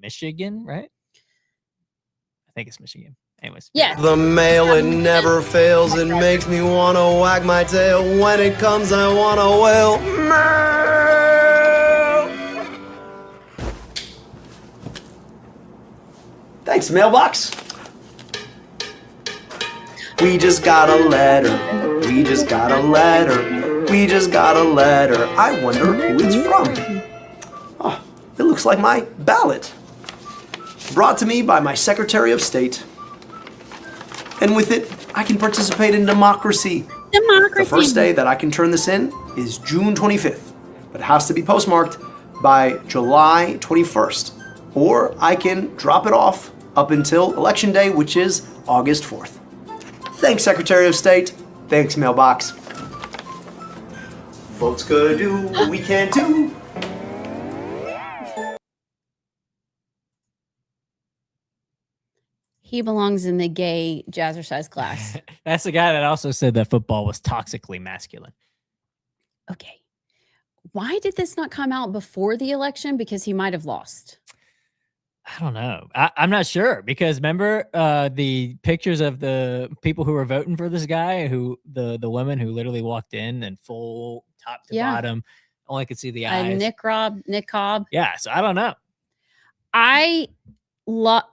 Michigan, right? I think it's Michigan. Anyways. Yeah. The mail, it never fails. It makes me want to wag my tail. When it comes, I want to wail. Mail! Thanks, mailbox. We just got a letter. We just got a letter. We just got a letter. I wonder who it's from. Oh, it looks like my ballot. Brought to me by my Secretary of State. And with it, I can participate in democracy. The first day that I can turn this in is June 25th, but it has to be postmarked by July 21st. Or I can drop it off up until Election Day, which is August 4th. Thanks, Secretary of State. Thanks, mailbox. Vote's gonna do what we can do. He belongs in the gay jazzercise class. That's the guy that also said that football was toxically masculine. Okay. Why did this not come out before the election? Because he might have lost. I don't know. I'm not sure, because remember the pictures of the people who were voting for this guy, who the women who literally walked in and full top to bottom, only could see the eyes. Nick Cobb. Yeah, so I don't know. I love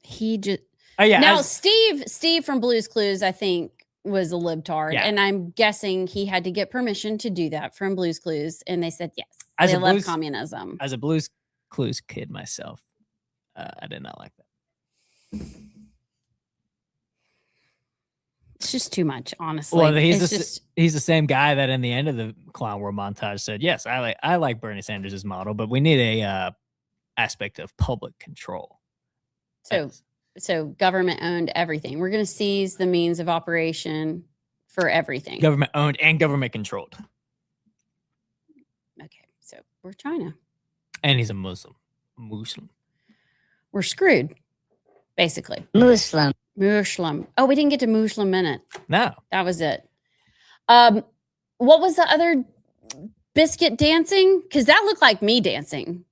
he just now Steve from Blue's Clues, I think, was a libtard, and I'm guessing he had to get permission to do that from Blue's Clues, and they said yes. They love communism. As a Blue's Clues kid myself, I did not like that. It's just too much, honestly. Well, he's the same guy that in the end of the Clown World montage said, "Yes, I like Bernie Sanders' model, but we need a aspect of public control." So government owned everything. We're going to seize the means of operation for everything. Government owned and government controlled. Okay, so we're China. And he's a Muslim. We're screwed, basically. Muslim. Oh, we didn't get to Muslim minute. No. That was it. What was the other biscuit dancing? Because that looked like me dancing.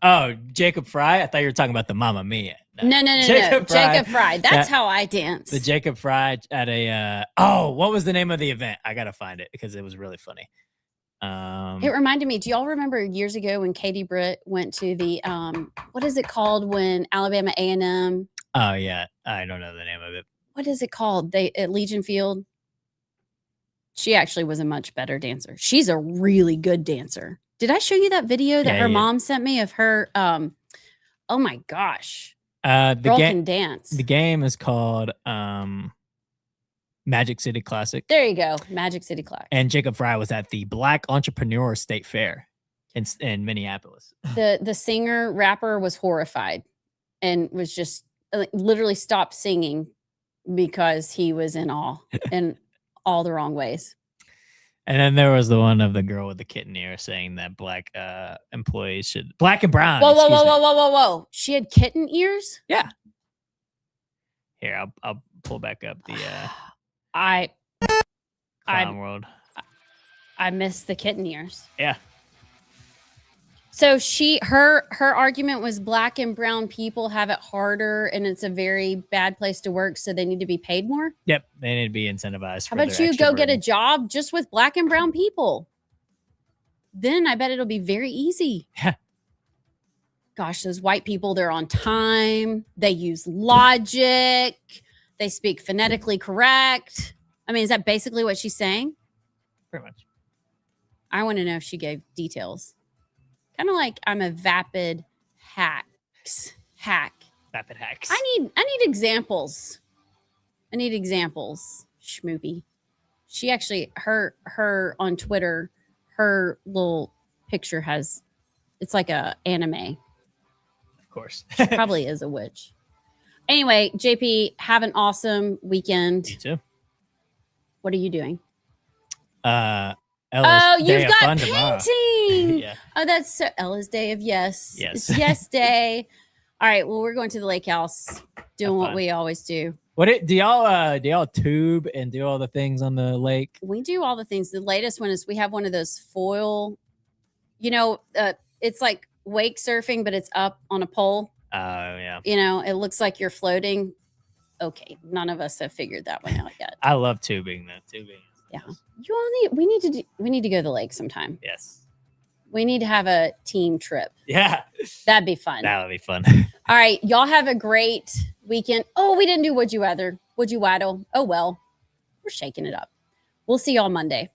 Oh, Jacob Fry? I thought you were talking about the Mamma Mia. No. Jacob Fry. That's how I dance. The Jacob Fry at a what was the name of the event? I gotta find it because it was really funny. It reminded me, do y'all remember years ago when Katie Britt went to the what is it called when Alabama A&M? Oh yeah, I don't know the name of it. What is it called? They at Legion Field. She actually was a much better dancer. She's a really good dancer. Did I show you that video that her mom sent me of her? Oh my gosh. The girl can dance. The game is called Magic City Classic. There you go. Magic City Classic. And Jacob Fry was at the Black Entrepreneur State Fair in Minneapolis. The singer rapper was horrified and was just literally stopped singing because he was in awe in all the wrong ways. And then there was the one of the girl with the kitten ear saying that black employees should black and brown. Whoa. She had kitten ears? Yeah. Here, I'll pull back up the Clown World. I missed the kitten ears. Yeah. So her argument was black and brown people have it harder and it's a very bad place to work, so they need to be paid more. Yep, they need to be incentivized. How about you go get a job just with black and brown people? Then I bet it'll be very easy. Yeah. Gosh, those white people, they're on time. They use logic. They speak phonetically correct. I mean, is that basically what she's saying? Pretty much. I want to know if she gave details. Kind of like I'm a vapid hack. Rapid hacks. I need examples. I need examples. Schmoopy. She actually her on Twitter, her little picture it's like a anime. Of course. She probably is a witch. Anyway, JP, have an awesome weekend. You too. What are you doing? Ella's you've day of got fun tomorrow. painting. Yeah. Oh, that's so Ella's day of yes. Yes. It's yes day. All right. Well, we're going to the lake house, doing Have what fun. we always do. Do y'all tube and do all the things on the lake? We do all the things. The latest one is we have one of those foil, it's like wake surfing, but it's up on a pole. Oh yeah. It looks like you're floating. Okay. None of us have figured that one out yet. I love tubing though. Tubing. Yeah. We need to go to the lake sometime. Yes. We need to have a team trip. Yeah. That'd be fun. That would be fun. All right. Y'all have a great weekend. Oh, we didn't do Would You Rather. Would You Waddle? Oh, well, we're shaking it up. We'll see y'all Monday.